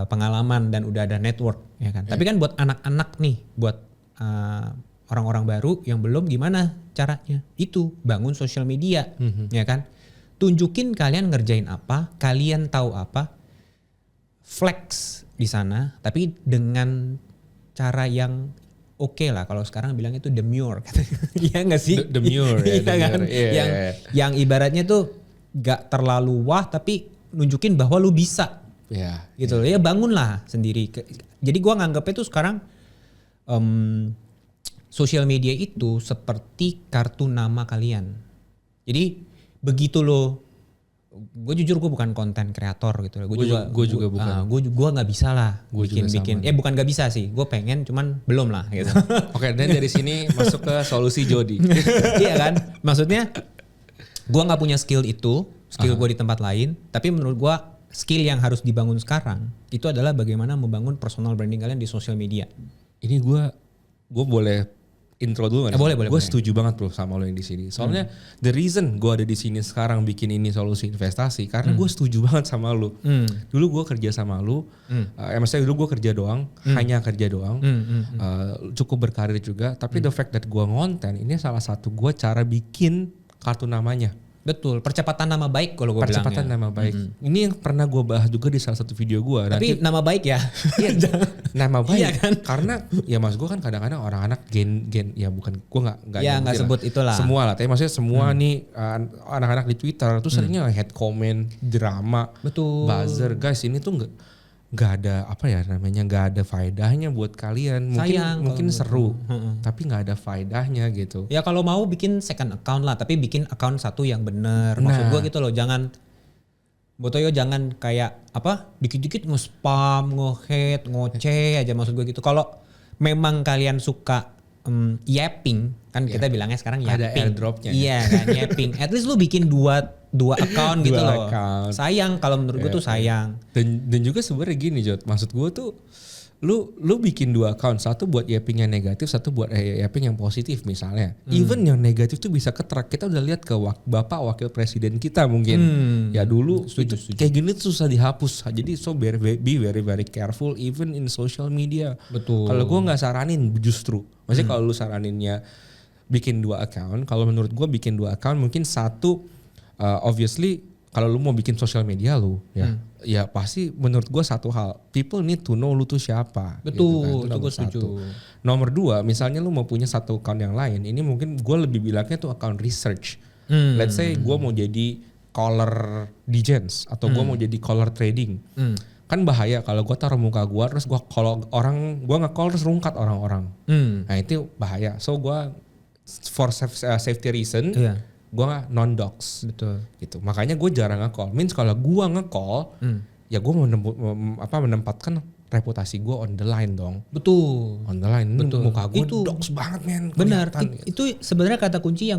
pengalaman dan udah ada network, ya kan. Tapi kan buat anak-anak nih, buat orang-orang baru yang belum, gimana caranya? Itu bangun social media, ya kan, tunjukin kalian ngerjain apa, kalian tahu apa, flex di sana, tapi dengan cara yang oke lah, kalau sekarang bilang itu demure, iya nggak sih? Demure, ya, kan? Yang ibaratnya tuh nggak terlalu wah, tapi nunjukin bahwa lu bisa, gitu loh. Ya bangun lah sendiri. Jadi gua nganggapnya tuh sekarang sosial media itu seperti kartu nama kalian. Jadi begitu lo, gue jujur gue bukan konten kreator gitu. Gue juga bukan. Gue nggak bisa lah bikin. Bukan nggak bisa sih. Gue pengen, cuman belum lah gitu. Oke, dan dari sini masuk ke solusi Jody. Iya kan. Maksudnya gue nggak punya skill itu. Skill gue di tempat lain. Tapi menurut gue skill yang harus dibangun sekarang itu adalah bagaimana membangun personal branding kalian di sosial media. Ini gue boleh intro dulu kan? Boleh. Gue setuju banget bro sama lo yang di sini. Soalnya the reason gue ada di sini sekarang bikin ini solusi investasi karena gue setuju banget sama lo. Dulu gue kerja sama lo, maksudnya dulu gue kerja doang, hanya kerja doang, cukup berkarir juga. Tapi the fact that gue ngonten ini salah satu gue cara bikin kartu namanya. Betul, percepatan nama baik kalau gue bilang. Percepatan nama baik. Ini yang pernah gue bahas juga di salah satu video gue. Tapi nama baik ya. Iya, nama baik. Iya kan? Karena ya mas gue kan kadang-kadang orang anak gen ya bukan gue nggak ya nggak sebut itulah. Semua lah, tapi maksudnya semua nih anak-anak di Twitter tuh seringnya head comment, drama, buzzer. Guys, ini tuh nggak ada apa ya namanya, nggak ada faedahnya buat kalian. Mungkin seru, tapi nggak ada faedahnya gitu. Ya kalau mau bikin second account lah, tapi bikin account satu yang bener. Maksud gue gitu loh, jangan Botoyo jangan kayak apa dikit-dikit nge-spam, nge-hate, ngoceh aja, maksud gue gitu. Kalau memang kalian suka yapping, kan kita bilangnya sekarang yapping. Ada airdropnya. Iya kan, yapping. At least lu bikin dua account gitu loh. Sayang kalau menurut gue tuh sayang. Dan juga sebenarnya gini Jod, maksud gue tuh lu bikin 2 account, satu buat yapping yang negatif, satu buat yapping yang positif misalnya. Even yang negatif tuh bisa ke-track. Kita udah lihat ke Bapak Wakil Presiden kita mungkin. Ya dulu setuju. Kayak gini tuh susah dihapus. Jadi be very very careful even in social media. Betul. Kalau gue nggak saranin justru. Maksudnya kalau lu saraninnya bikin 2 account, kalau menurut gue bikin 2 account mungkin satu obviously kalau lu mau bikin sosial media lu ya pasti menurut gue satu hal, people need to know lu tuh siapa. Betul, gitu kan. itu gue setuju. Nomor 2, misalnya lu mau punya satu account yang lain, ini mungkin gue lebih bilangnya tuh account research. Let's say gue mau jadi caller Dgens atau gue mau jadi caller trading. Kan bahaya kalau gue taruh muka gue terus gue kalau orang gue nge-call terus rungkat orang-orang. Nah itu bahaya. So gue for safety reason gue non-dox. Betul. Gitu. Makanya gue jarang nge-call. Means kalau gue nge-call ya gue menempatkan reputasi gue on the line dong. Betul. On the line. Betul. Muka gue itu dox banget men. Benar. Gitu. Itu sebenarnya kata kunci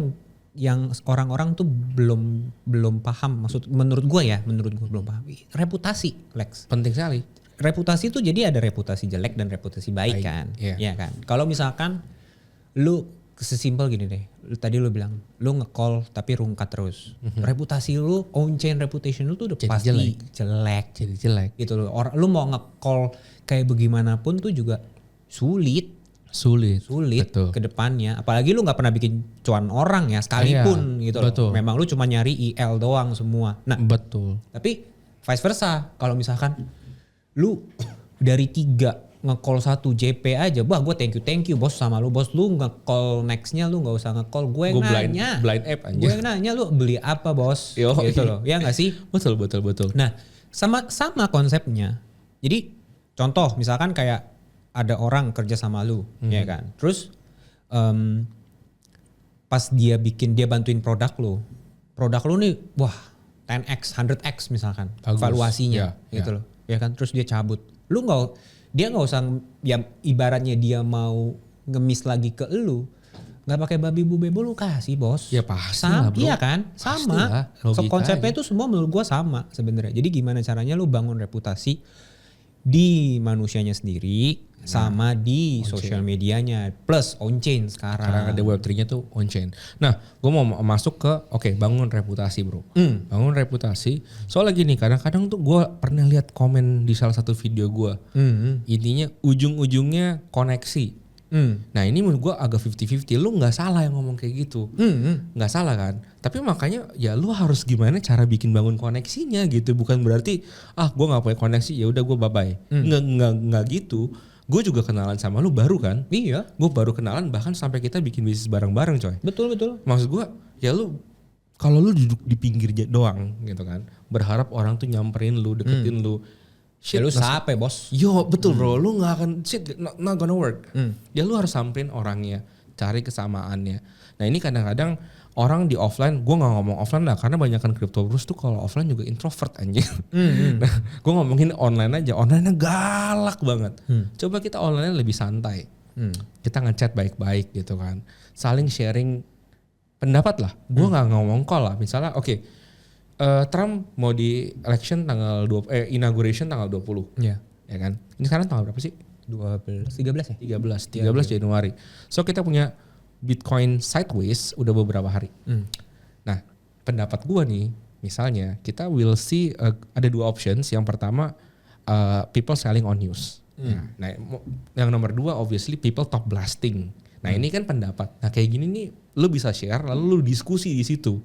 yang orang-orang tuh belum paham. Menurut gue belum paham. Reputasi, Lex. Penting sekali. Reputasi tuh jadi ada reputasi jelek dan reputasi baik kan. Iya kan. Kalau misalkan lu sesimpel gini deh. Tadi lu bilang lu nge-call tapi rungkat terus. Reputasi lu, on chain reputation lu tuh udah jadi pasti jelek. Jadi jelek. Gitu loh. Lu mau nge-call kayak bagaimanapun tuh juga sulit Betul. ke depannya. Apalagi lu nggak pernah bikin cuan orang ya sekalipun gitu loh. Betul. Memang lu cuma nyari IL doang semua. Nah, betul. tapi vice versa. Kalau misalkan lu dari 3 nge-call 1 JP aja, wah gue thank you bos sama lu bos. Lu nge-call nextnya lu nggak usah nge-call gue nanya. Blind app aja. Gue nanya lu beli apa bos. Gitu loh. Ya nggak sih? Betul. Nah sama konsepnya. Jadi contoh misalkan kayak ada orang kerja sama lu, ya kan. Terus pas dia bantuin produk lu nih, wah 10x, 100x misalkan. Bagus. Valuasinya gitu loh. Ya kan, terus dia cabut. Dia nggak usah, ya ibaratnya dia mau ngemis lagi ke lu, nggak pakai babi bu bebo lu kasih bos. Ya pasti lah bro. Iya kan, sama. Konsepnya itu semua menurut gua sama sebenarnya. Jadi gimana caranya lu bangun reputasi di manusianya sendiri sama di sosial medianya plus on chain sekarang. Sekarang ada Web3-nya tuh on chain. Nah, gue mau masuk ke bangun reputasi bro. Bangun reputasi. Soalnya gini, kadang-kadang tuh gue pernah lihat komen di salah satu video gue. Intinya ujung-ujungnya koneksi. Nah ini menurut gue agak 50-50. Lu gak salah yang ngomong kayak gitu. Gak salah kan. Tapi makanya ya lu harus gimana cara bikin bangun koneksinya gitu. Bukan berarti gue gak punya koneksi ya udah gue bye-bye. Nggak gitu. Gue juga kenalan sama lu baru kan. Iya. Gue baru kenalan bahkan sampai kita bikin bisnis bareng-bareng coy. Betul. Maksud gue ya lu kalau lu duduk di pinggir doang gitu kan. Berharap orang tuh nyamperin lu, deketin lu. Shit, ya lu siapa bos? Yo betul bro, lu gak akan not gonna work. Ya lu harus samperin orangnya, cari kesamaannya. Nah ini kadang-kadang orang di offline, gue gak ngomong offline lah karena banyakan crypto bros tuh kalau offline juga introvert anjing. Nah gue ngomongin online aja, online-nya galak banget. Coba kita online lebih santai. Kita ngechat baik-baik gitu kan. Saling sharing pendapat lah. Gue gak ngomong call lah. Misalnya Trump mau di election inauguration tanggal 20. Iya. Ya kan? Ini sekarang tanggal berapa sih? 13 ya? 13 Januari. So kita punya Bitcoin sideways udah beberapa hari. Nah, pendapat gua nih, misalnya kita will see ada 2 options. Yang pertama people selling on news. Nah, yang nomor 2 obviously people top blasting. Nah, ini kan pendapat. Nah, kayak gini nih lu bisa share lalu lu diskusi di situ.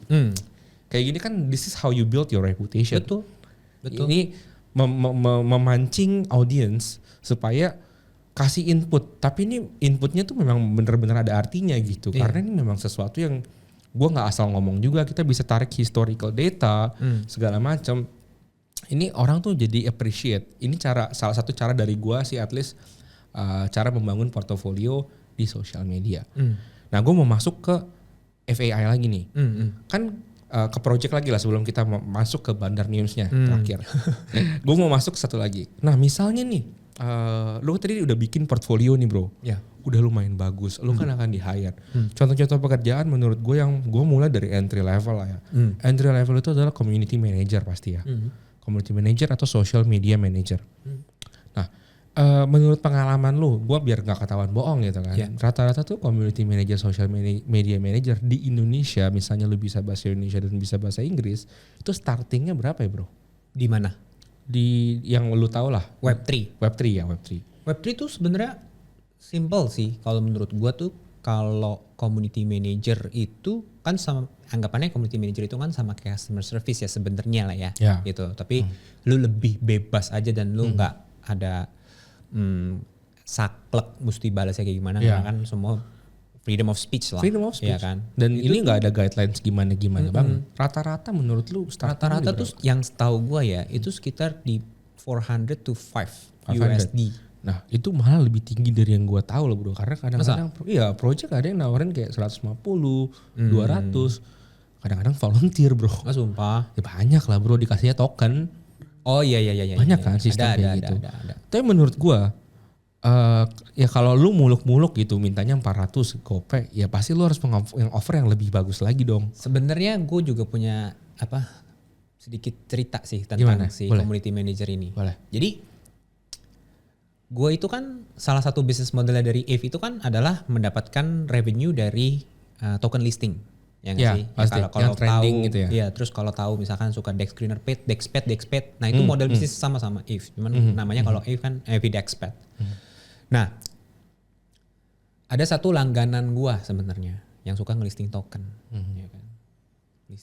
kayak gini kan this is how you build your reputation. Betul. Ini memancing audience supaya kasih input, tapi ini inputnya tuh memang benar-benar ada artinya gitu. Karena ini memang sesuatu yang gue nggak asal ngomong juga, kita bisa tarik historical data segala macam. Ini orang tuh jadi appreciate. Ini salah satu cara dari gue sih at least cara membangun portofolio di sosial media. Nah gue mau masuk ke FAI lagi nih. Kan ke project lagi lah sebelum kita masuk ke Bandar Newsnya terakhir. Gue mau masuk satu lagi. Nah misalnya nih, lu tadi udah bikin portfolio nih bro, udah lumayan bagus, lu kan akan di hire. Contoh-contoh pekerjaan menurut gue yang gue mulai dari entry level lah ya. Entry level itu adalah community manager pasti ya, community manager atau social media manager. Nah menurut pengalaman lu, gue biar nggak ketahuan bohong gitu kan, rata-rata tuh community manager, social media manager di Indonesia, misalnya lu bisa bahasa Indonesia dan bisa bahasa Inggris, itu startingnya berapa ya bro? Di mana? Di yang lu tahu lah, Web3 ya. Web3 tuh sebenarnya simple sih kalau menurut gua tuh. Kalau community manager itu kan sama, anggapannya community manager itu kan sama kayak customer service ya sebenarnya lah ya, gitu. Tapi lu lebih bebas aja dan lu nggak ada saklek mesti balasnya kayak gimana, karena kan semua freedom of speech lah. Freedom of speech. Ya kan? Dan itu ini nggak ada guidelines gimana bang. Rata-rata menurut lu rata-rata tuh yang setahu gua ya itu sekitar di 400 to 5 USD. Nah itu malah lebih tinggi dari yang gua tahu loh bro. Karena kadang-kadang project ada yang nawarin kayak 150, 200. Kadang-kadang volunteer bro. Sumpah. Ya banyak lah bro, dikasihnya token. Oh iya. Banyak kan sistem kayak gitu. Ada. Tapi menurut gua ya kalau lu muluk-muluk gitu mintanya 400 gope, ya pasti lu harus yang offer yang lebih bagus lagi dong. Sebenarnya gue juga punya sedikit cerita sih tentang community manager ini. Boleh. Jadi gue itu kan salah satu bisnis modelnya dari Ave itu kan adalah mendapatkan revenue dari token listing. Ya nggak sih? Pasti. Ya, kalau trending tahu, gitu ya. Iya, terus kalau tahu misalkan suka Dexscreener Paid, Dexpad. Nah itu model bisnis sama-sama Ave. Cuman namanya kalau Ave kan Ave Dexpad. Nah, ada satu langganan gua sebenarnya yang suka ngelisting token, ya kan.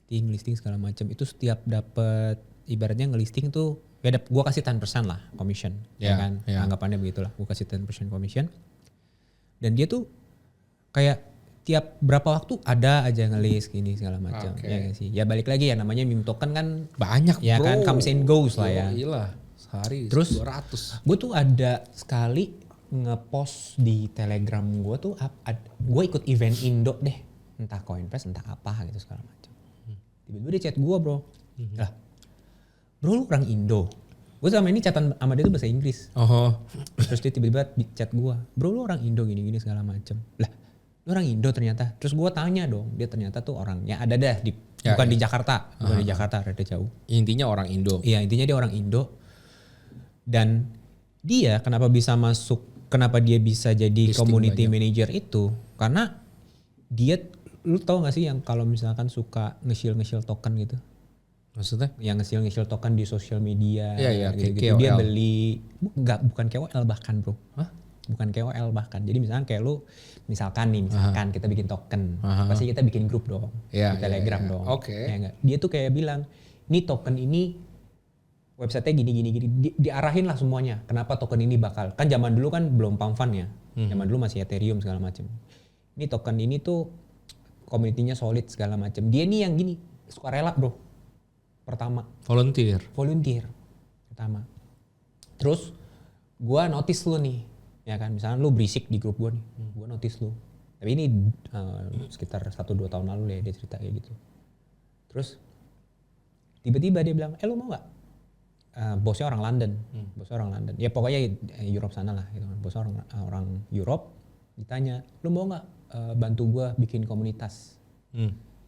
Listing segala macam itu setiap dapat ibaratnya ngelisting tuh ya gua kasih 10% lah commission, ya kan. Anggapannya begitulah, gua kasih 10% commission. Dan dia tuh kayak tiap berapa waktu ada aja ngelist gini segala macam, ya kan sih. Ya balik lagi ya namanya meme token kan banyak ya bro. kan, comes and goes lah ya. Gila, sehari terus 200. Gue tuh ada sekali ngepost di Telegram gue tuh, gue ikut event Indo deh, entah Coinfest entah apa gitu segala macam. Tiba-tiba dia chat gue bro, lah bro lu orang Indo. Gue selama ini chatan sama dia tuh bahasa Inggris. Terus dia tiba-tiba chat gue, bro lu orang Indo gini-gini segala macam. Lah lu orang Indo ternyata. Terus gue tanya dong, dia ternyata tuh orangnya ada dah di bukan di Jakarta, bukan di Jakarta, rada jauh. Intinya orang Indo. Iya intinya dia orang Indo. Dan dia kenapa dia bisa jadi listing community manager itu karena dia, lu tau gak sih yang kalau misalkan suka nge-shield token gitu. Maksudnya? Yang nge-shield token di sosial media. Iya, gitu. Dia beli, bukan KOL bahkan bro. Bukan KOL bahkan. Jadi misalkan kayak lu, misalkan kita bikin token. Pasti kita bikin grup dong. Di Telegram dong. Ya, dia tuh kayak bilang, ini token ini websitenya gini. Diarahin lah semuanya. Kenapa token ini bakal. Kan zaman dulu kan belum pump fund ya. Zaman dulu masih Ethereum segala macam. Ini token ini tuh community-nya solid segala macam. Dia nih yang gini, suka rela bro. Pertama. Volunteer. Pertama. Terus gue notice lu nih. Ya kan, misalnya lu berisik di grup gue nih. Gue notice lu. Tapi ini sekitar 1-2 tahun lalu ya dia cerita kayak gitu. Terus tiba-tiba dia bilang, lu mau gak? Bosnya orang London. Ya pokoknya Europe sana lah. Gitu. Bosnya orang Europe. Ditanya, lu mau gak bantu gue bikin komunitas?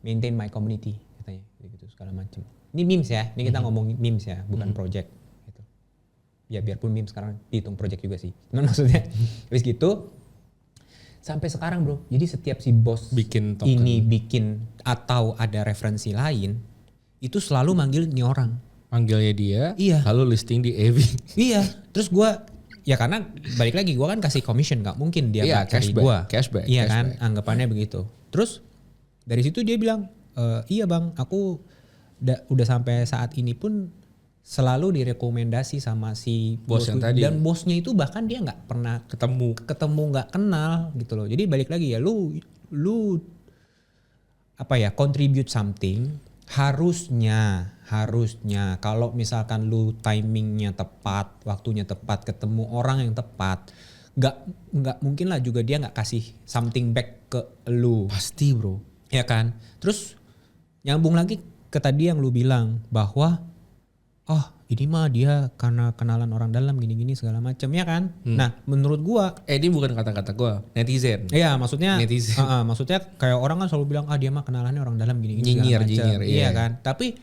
Maintain my community. Katanya. Gitu, segala macam. Ini memes ya. Ini kita ngomong memes ya. Bukan project. Gitu. Ya biarpun memes sekarang dihitung project juga sih. Cuman maksudnya. Habis gitu. Sampai sekarang bro. Jadi setiap si bos bikin atau ada referensi lain. Itu selalu manggil nih orang. Manggilnya dia, lalu listing di AV. Iya, terus gue, ya karena balik lagi gue kan kasih commission, gak mungkin dia gak cari gue. Cashback. Iya kan, anggapannya begitu. Terus dari situ dia bilang, iya bang, aku udah sampai saat ini pun selalu direkomendasi sama si bos yang tadi. Dan bosnya itu bahkan dia nggak pernah ketemu nggak kenal gitu loh. Jadi balik lagi ya lu apa ya, contribute something. Harusnya kalau misalkan lu timingnya tepat, waktunya tepat, ketemu orang yang tepat, nggak mungkin lah juga dia nggak kasih something back ke lu. Pasti bro. Ya kan. Terus nyambung lagi ke tadi yang lu bilang bahwa ini mah dia karena kenalan orang dalam gini-gini segala macam ya kan. Nah menurut gua ini bukan kata-kata gua, netizen. Iya maksudnya netizen. Maksudnya kayak orang kan selalu bilang dia mah kenalannya orang dalam gini-gini segala macam. Iya kan. Tapi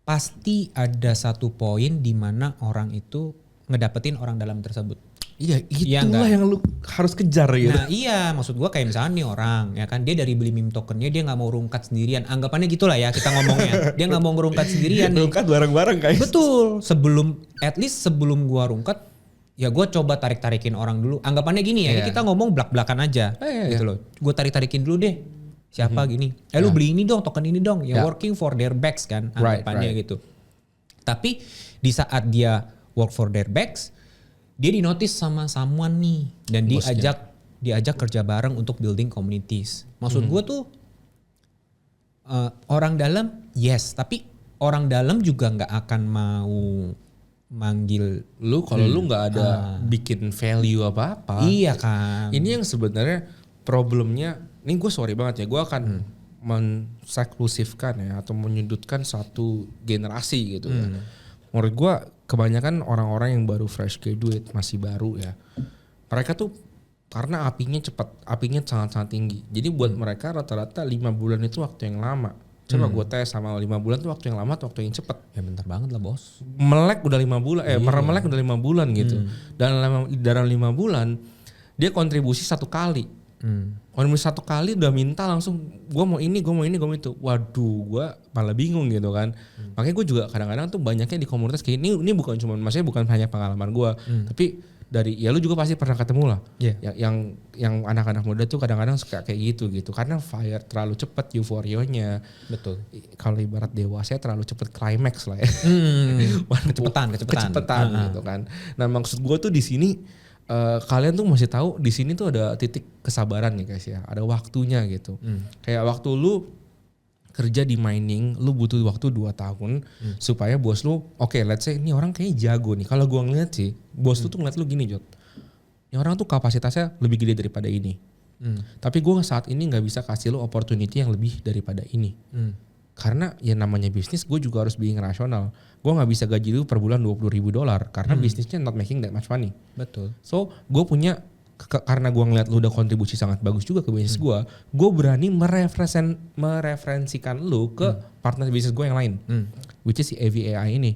pasti ada satu poin di mana orang itu ngedapetin orang dalam tersebut. Iya, itulah yang lu harus kejar gitu. Nah iya, maksud gua kayak misalnya nih orang, ya kan, dia dari beli meme tokennya dia nggak mau rungkat sendirian. Anggapannya gitulah ya kita ngomongnya. Dia nggak mau ngerungkat sendirian. Rungkat bareng-bareng guys. Betul. At least sebelum gua rungkat, ya gua coba tarik-tarikin orang dulu. Anggapannya gini ya, kita ngomong belak-belakan aja, gitu loh. Gua tarik-tarikin dulu deh. Siapa gini? Lu beli ini dong, token ini dong. Ya working for their backs kan, anggapannya gitu. Tapi di saat dia work for their backs, dia dinotis sama someone nih dan diajak kerja bareng untuk building communities. Maksud gue tuh orang dalam yes, tapi orang dalam juga nggak akan mau manggil lu kalau lu nggak ada bikin value apa-apa. Iya kan. Ini yang sebenarnya problemnya. Ini gue sorry banget ya, gue akan menseklusifkan ya atau menyudutkan satu generasi gitu ya. Menurut gue kebanyakan orang-orang yang baru fresh graduate, masih baru ya. Mereka tuh karena apinya sangat-sangat tinggi. Jadi buat mereka rata-rata 5 bulan itu waktu yang lama. Coba gue tes sama 5 bulan tuh waktu yang lama atau waktu yang cepet. Ya bentar banget lah bos. Melek udah 5 bulan, melek udah 5 bulan gitu. Dan dalam 5 bulan dia kontribusi 1 kali. Kontribusi 1 kali udah minta langsung gue mau ini, gue mau itu. Waduh, gue malah bingung gitu kan. Makanya gue juga kadang-kadang tuh banyaknya di komunitas kayak ini bukan cuma, maksudnya bukan hanya pengalaman gue, tapi dari ya lu juga pasti pernah ketemu lah. Yang anak-anak muda tuh kadang-kadang suka kayak gitu. Karena fire terlalu cepet euforianya. Betul. Kalau ibarat dewasa terlalu cepet climax lah ya. Kecepatan gitu kan. Nah maksud gue tuh di sini kalian tuh masih tahu di sini tuh ada titik kesabaran nih guys ya, ada waktunya gitu. Kayak waktu lu kerja di mining, lu butuh waktu 2 tahun supaya bos lu, oke, let's say ini orang kayaknya jago nih. Kalau gua ngeliat sih, bos lu tuh ngeliat lu gini Jot, ini orang tuh kapasitasnya lebih gede daripada ini. Tapi gua saat ini nggak bisa kasih lu opportunity yang lebih daripada ini. Karena ya namanya bisnis, gue juga harus being rasional. Gue nggak bisa gaji lu per bulan $20,000 karena bisnisnya not making that much money. Betul. So gue punya karena gue ngeliat lu udah kontribusi sangat bagus juga ke bisnis gue berani mereferensikan lu ke partner bisnis gue yang lain, which is si AVAI ini.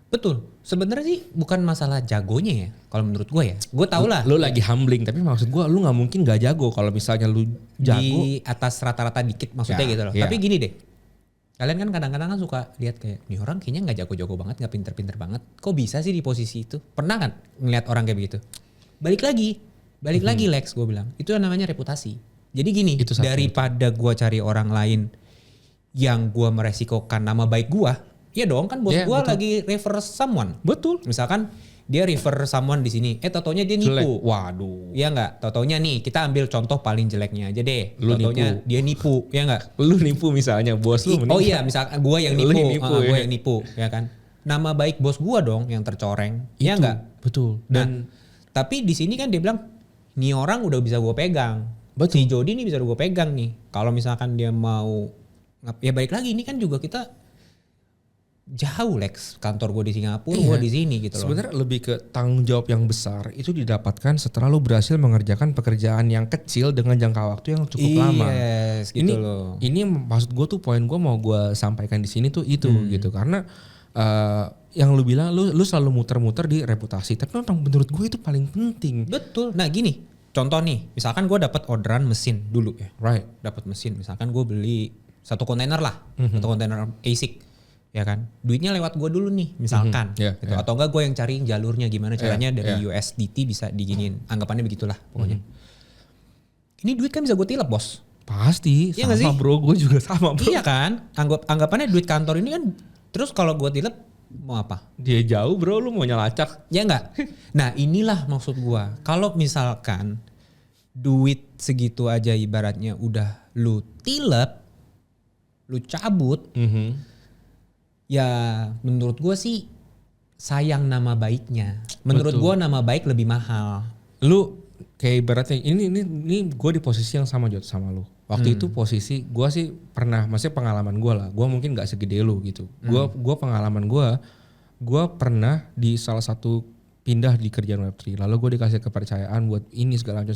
Betul. Sebenarnya sih bukan masalah jagonya ya. Kalau menurut gue ya, gue tau lah. Lu lagi humbling, tapi maksud gue lu nggak mungkin nggak jago kalau misalnya lu jago di atas rata-rata dikit maksudnya gitu loh. Tapi gini deh, kalian kan kadang-kadang kan suka lihat kayak nih orang kayaknya nggak jago-jago banget, nggak pinter-pinter banget. Kok bisa sih di posisi itu? Pernah kan ngeliat orang kayak begitu? Balik lagi Lex, gue bilang itu namanya reputasi. Jadi gini, daripada gue cari orang lain yang gue meresikokan nama baik gue. Iya dong, kan bos gue lagi refer someone. Betul. Misalkan dia refer someone di sini, taunya dia nipu. Jelek. Waduh. Iya nggak? Taunya nih kita ambil contoh paling jeleknya aja deh. Lu taunya dia nipu, ya nggak? Lu nipu misalnya bos lu. Oh iya, misalkan gue yang nipu, gue yang nipu, ya kan? Nama baik bos gue dong yang tercoreng, ya nggak? Betul. Dan tapi di sini kan dia bilang, nih orang udah bisa gue pegang. Betul. Si Jody nih bisa gue pegang nih. Kalau misalkan dia mau, ya balik lagi ini kan juga kita jauh Lex, kantor gue di Singapura, gue di sini gitu loh. Sebenarnya lebih ke tanggung jawab yang besar itu didapatkan setelah lu berhasil mengerjakan pekerjaan yang kecil dengan jangka waktu yang cukup lama. Gitu ini, loh. Ini maksud gue tuh poin gue mau gue sampaikan di sini tuh itu gitu, karena yang lu bilang lu selalu muter-muter di reputasi, tapi memang menurut gue itu paling penting. Betul. Nah gini, contoh nih, misalkan gue dapat orderan mesin dulu ya, dapat mesin, misalkan gue beli 1 kontainer lah, 1 kontainer ASIC. Ya kan, duitnya lewat gue dulu nih misalkan, gitu. Atau enggak gue yang cari jalurnya gimana caranya dari USDT bisa diginin, anggapannya begitulah pokoknya. Ini duit kan bisa gue tilep bos. Pasti, iya sama bro, gue juga sama bro. Iya kan, anggapannya duit kantor ini kan, terus kalau gue tilep mau apa? Dia jauh bro, lu mau nyelacak. Ya enggak? Nah inilah maksud gue, kalau misalkan duit segitu aja ibaratnya udah lu tilep, lu cabut, ya menurut gue sih sayang nama baiknya. Menurut gue nama baik lebih mahal. Lu kayak ibaratnya ini gue di posisi yang sama Jod sama lu. Waktu itu posisi gue sih pernah, maksudnya pengalaman gue lah. Gue mungkin nggak segede lu gitu. Gue pengalaman gue pernah di salah satu pindah di kerjaan Web3. Lalu gue dikasih kepercayaan buat ini segala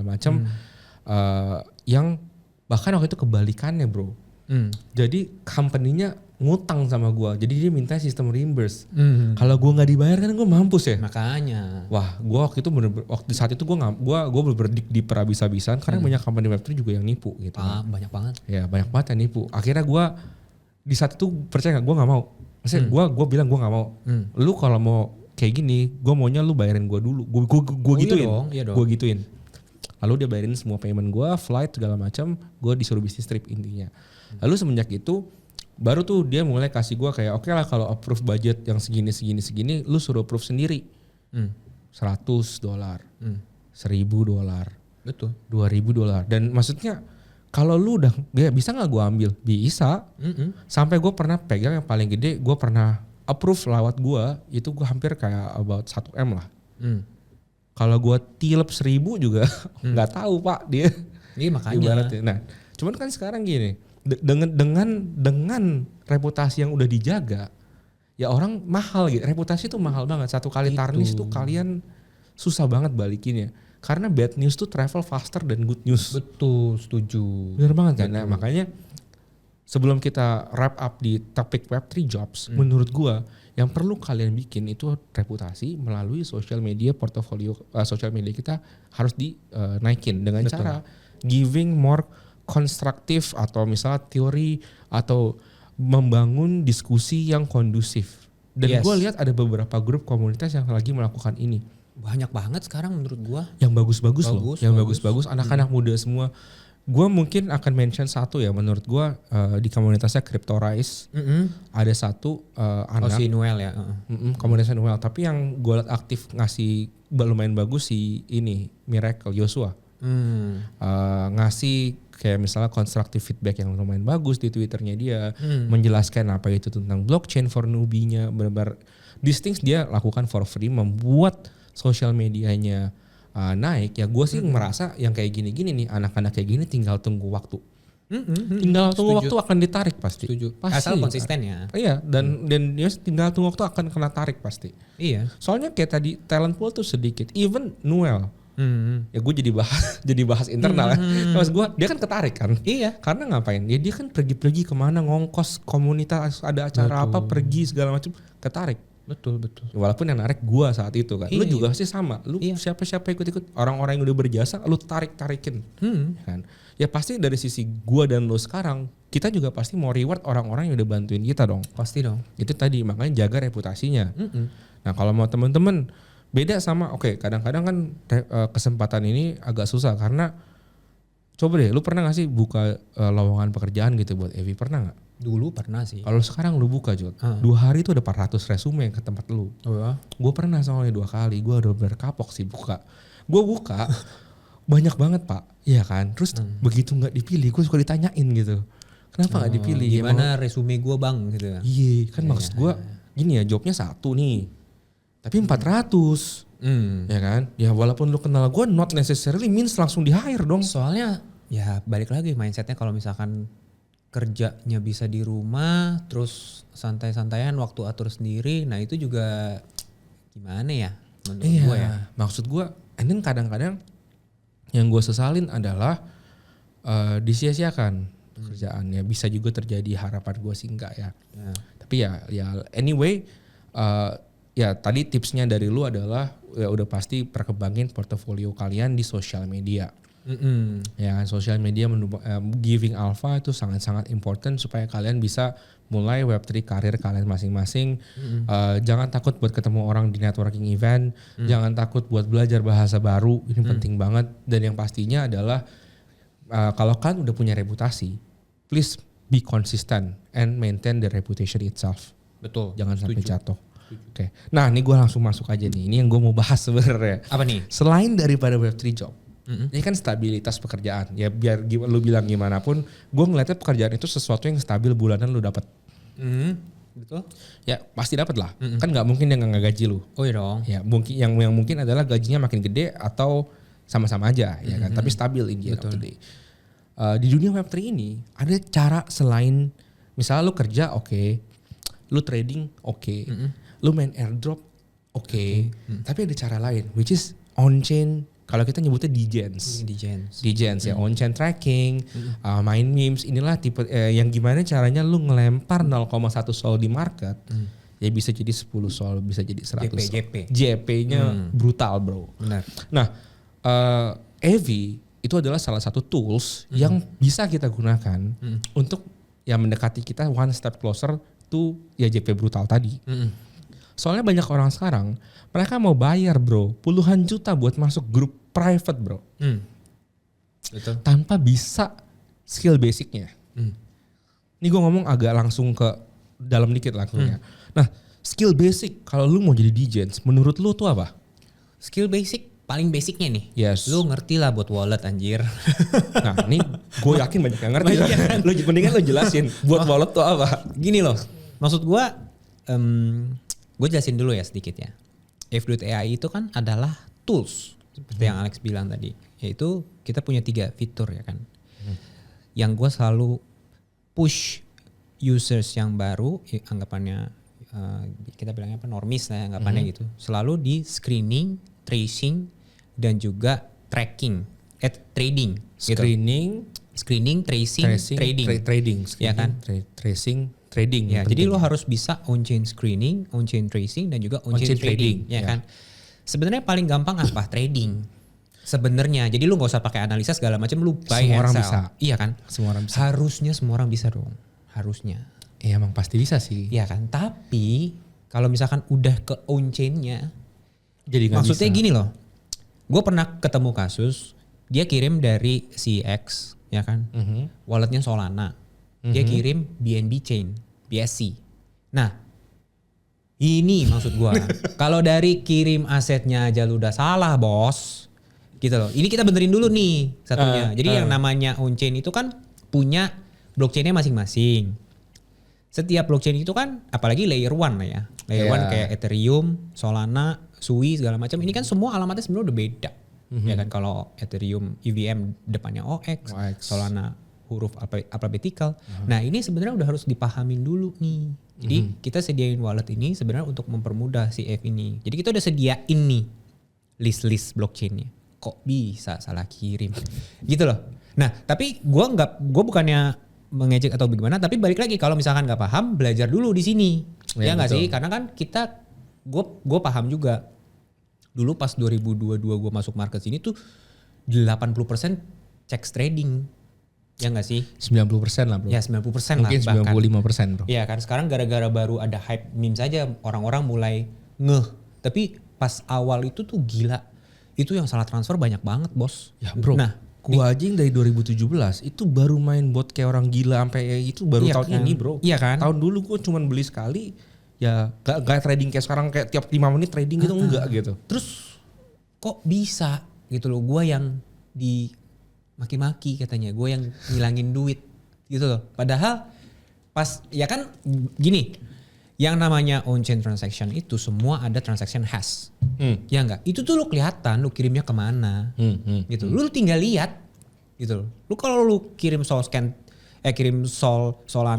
macam. Yang bahkan waktu itu kebalikannya bro. Jadi company-nya ngutang sama gue, jadi dia minta sistem reimburse. Kalau gue nggak dibayar kan gue mampus ya. Makanya. Wah, gue waktu itu waktu saat itu gue bener-bener di perhabis-habisan karena banyak company Web3 juga yang nipu gitu. Banyak banget. Ya banyak banget yang nipu. Akhirnya gue di saat itu percaya nggak, gue nggak mau. Maksudnya gue bilang gue nggak mau. Lu kalau mau kayak gini, gue maunya lu bayarin gue dulu. Gue gituin. Iya dong. Gue gituin. Lalu dia bayarin semua payment gue, flight segala macam. Gue disuruh bisnis trip intinya. Lalu semenjak itu baru tuh dia mulai kasih gue kayak oke lah kalau approve budget yang segini lu suruh approve sendiri. $100, $1,000, Betul. $2,000. Dan maksudnya kalau lu udah bisa nggak gue ambil? Bisa. Sampai gue pernah pegang yang paling gede, gue pernah approve lewat gue itu gue hampir kayak about 1M lah. Kalau gue tilep 1.000 juga nggak tahu pak dia. Iya makanya. Ibaratnya. Nah cuman kan sekarang gini. Dengan reputasi yang udah dijaga, ya orang mahal gitu. Reputasi tuh mahal banget. Satu kali tarnish tuh kalian susah banget balikinnya. Karena bad news tuh travel faster dan good news. Betul, setuju. Bener banget kan. Nah, makanya sebelum kita wrap up di topik Web3 jobs, menurut gua yang perlu kalian bikin itu reputasi melalui social media, portofolio social media kita harus dinaikin dengan cara giving more konstruktif atau misalnya teori atau membangun diskusi yang kondusif. Dan gue lihat ada beberapa grup komunitas yang lagi melakukan ini. Banyak banget sekarang menurut gue. Yang bagus-bagus loh. Yang bagus-bagus. Anak-anak muda semua. Gue mungkin akan mention satu ya menurut gue di komunitasnya Cryptorize. Ada satu anak. Si Noel ya. Komunitasnya Noel. Tapi yang gue lihat aktif ngasih lumayan bagus si ini Miracle Joshua. Ngasih kayak misalnya konstruktif feedback yang lumayan bagus di Twitternya dia, menjelaskan apa itu tentang blockchain for newbie-nya, benar-benar these things dia lakukan for free, membuat sosial medianya naik. Ya gue sih merasa yang kayak gini-gini nih, anak-anak kayak gini tinggal tunggu waktu. Tinggal tunggu waktu akan ditarik pasti. Pasti. Asal konsisten ya. Iya, dan dia tinggal tunggu waktu akan kena tarik pasti. Iya. Soalnya kayak tadi talent pool tuh sedikit, even Noel. Ya gue jadi bahas internal ya. Mas gue dia kan ketarik kan. Iya. Karena ngapain? Ya dia kan pergi kemana, ngongkos komunitas, ada acara apa, pergi segala macam, ketarik. Betul. Walaupun yang narik gue saat itu kan. Lu juga pasti sama. Lu siapa-siapa ikut-ikut, orang-orang yang udah berjasa lu tarikin. Kan. Ya pasti dari sisi gue dan lu sekarang, kita juga pasti mau reward orang-orang yang udah bantuin kita dong. Pasti dong. Itu tadi, makanya jaga reputasinya. Nah kalau mau temen-temen beda sama kadang-kadang kan kesempatan ini agak susah karena coba deh lu pernah gak sih buka lowongan pekerjaan gitu buat Evi, pernah gak? Dulu pernah sih. Kalau sekarang lu buka Jod, 2 hari itu ada 400 resume ke tempat lu. Gue pernah soalnya 2 kali, gue udah berkapok sih buka. Gue buka banyak banget pak, iya kan. Terus begitu gak dipilih gue suka ditanyain gitu, kenapa gak dipilih? Gimana resume gue bang gitu. Iya kan maksud gue gini ya, jobnya 1 nih tapi 400, ya kan? Ya walaupun lu kenal gue, not necessarily means langsung di hire dong. Soalnya ya balik lagi mindsetnya kalau misalkan kerjanya bisa di rumah, terus santai-santaian waktu atur sendiri, nah itu juga gimana ya menurut gue ya. Maksud gue, ini kadang-kadang yang gue sesalin adalah disia-siakan pekerjaannya. Bisa juga terjadi, harapan gue sih enggak ya. Tapi ya anyway. Ya tadi tipsnya dari lu adalah ya udah pasti perkembangin portofolio kalian di sosial media. Ya sosial media giving alpha itu sangat-sangat important supaya kalian bisa mulai Web3 karir kalian masing-masing. Jangan takut buat ketemu orang di networking event, jangan takut buat belajar bahasa baru, ini penting banget. Dan yang pastinya adalah kalau kalian udah punya reputasi, please be consistent and maintain the reputation itself. Betul. Jangan sampai jatuh. Oke. Nah, ini gue langsung masuk aja nih. Ini yang gue mau bahas sebenarnya. Apa nih? Selain daripada Web3 job, ini kan stabilitas pekerjaan. Ya biar lu bilang gimana pun, gue ngeliatnya pekerjaan itu sesuatu yang stabil, bulanan lu dapat. Betul. Ya pasti dapat lah. Kan nggak mungkin dia nggak gaji lu. Oh iya dong. Ya mungkin yang mungkin adalah gajinya makin gede atau sama-sama aja, ya kan. Tapi stabil in the end of the day. Di dunia Web3 ini ada cara selain misalnya lu kerja lu trading lu main airdrop tapi ada cara lain which is on-chain, kalau kita nyebutnya degens ya, on-chain tracking, main memes, inilah tipe yang gimana caranya lu ngelempar 0,1 sol di market ya bisa jadi 10 sol, bisa jadi 100 sol. JP-nya brutal bro. Benar. Nah EV itu adalah salah satu tools yang bisa kita gunakan untuk ya mendekati kita one step closer to ya JP brutal tadi. Soalnya banyak orang sekarang mereka mau bayar bro puluhan juta buat masuk grup private bro. Betul. Tanpa bisa skill basicnya. Ini gue ngomong agak langsung ke dalam dikit langsungnya. Nah skill basic kalau lu mau jadi degens menurut lu tuh apa? Skill basic paling basicnya nih. Yes. Lu ngerti lah buat wallet anjir. Nah ini gue yakin banyak yang ngerti. Lu mendingan lu jelasin buat wallet tuh apa. Gini loh, maksud gue jelasin dulu ya sedikit ya. F.AI itu kan adalah tools seperti yang Alex bilang tadi. Yaitu kita punya 3 fitur ya kan. Yang gue selalu push users yang baru, anggapannya kita bilangnya apa, normis lah anggapannya gitu. Selalu di screening, tracing, dan juga tracking, trading. Screening, tracing, trading. Ya kan? Tracing, trading. Ya, jadi lo harus bisa on-chain screening, on-chain tracing, dan juga on-chain trading. Ya kan? Sebenarnya paling gampang apa? Trading. Sebenarnya, jadi lu nggak usah pakai analisa segala macam, lu buy semua and orang sell. Bisa. Iya kan? Semua orang bisa. Harusnya semua orang bisa dong. Harusnya. Ya emang pasti bisa sih. Iya kan? Tapi kalau misalkan udah ke on-chainnya, jadi maksudnya bisa. Gini loh. Gue pernah ketemu kasus, dia kirim dari CX, ya kan? Walletnya Solana. Dia kirim BNB Chain, BSC. Nah, ini maksud gue. Kalau dari kirim asetnya aja lu udah salah bos. Gitu loh. Ini kita benerin dulu nih satunya. Jadi yang namanya on-chain itu kan punya blockchainnya masing-masing. Setiap blockchain itu kan apalagi layer 1 lah ya. Layer 1 kayak Ethereum, Solana, Sui segala macam. Ini kan semua alamatnya sebenarnya udah beda. Ya kan kalau Ethereum EVM depannya OX. Solana huruf alphabetical. Nah, ini sebenarnya udah harus dipahamin dulu nih. Jadi kita sediain wallet ini sebenarnya untuk mempermudah si F ini. Jadi kita udah sediain nih list-list blockchainnya. Kok bisa salah kirim? Gitu loh. Nah, tapi gue bukannya mengejek atau bagaimana, tapi balik lagi kalau misalkan nggak paham, belajar dulu di sini. Ya nggak sih? Karena kan gue paham juga. Dulu pas 2022 gue masuk market sini tuh 80% check trading. Ya nggak sih? 90% lah bro. Ya 90% lah. Mungkin 95% bro. Iya kan sekarang gara-gara baru ada hype meme saja orang-orang mulai ngeh. Tapi pas awal itu tuh gila. Itu yang salah transfer banyak banget bos. Ya bro. Nah gua aja yang dari 2017 itu baru main bot kayak orang gila sampai itu baru tahun kan? ini bro. Iya kan? Tahun dulu gua cuma beli sekali. Ya gak trading kayak sekarang kayak tiap 5 menit trading gitu enggak gitu. Terus kok bisa gitu loh. Gua yang di maki-maki katanya, gue yang ngilangin duit gitu loh. Padahal pas ya kan gini, yang namanya on-chain transaction itu semua ada transaction hash. Ya enggak? Itu tuh lu kelihatan lu kirimnya kemana gitu. Lu tinggal lihat gitu loh. Lu kalau lu kirim Solana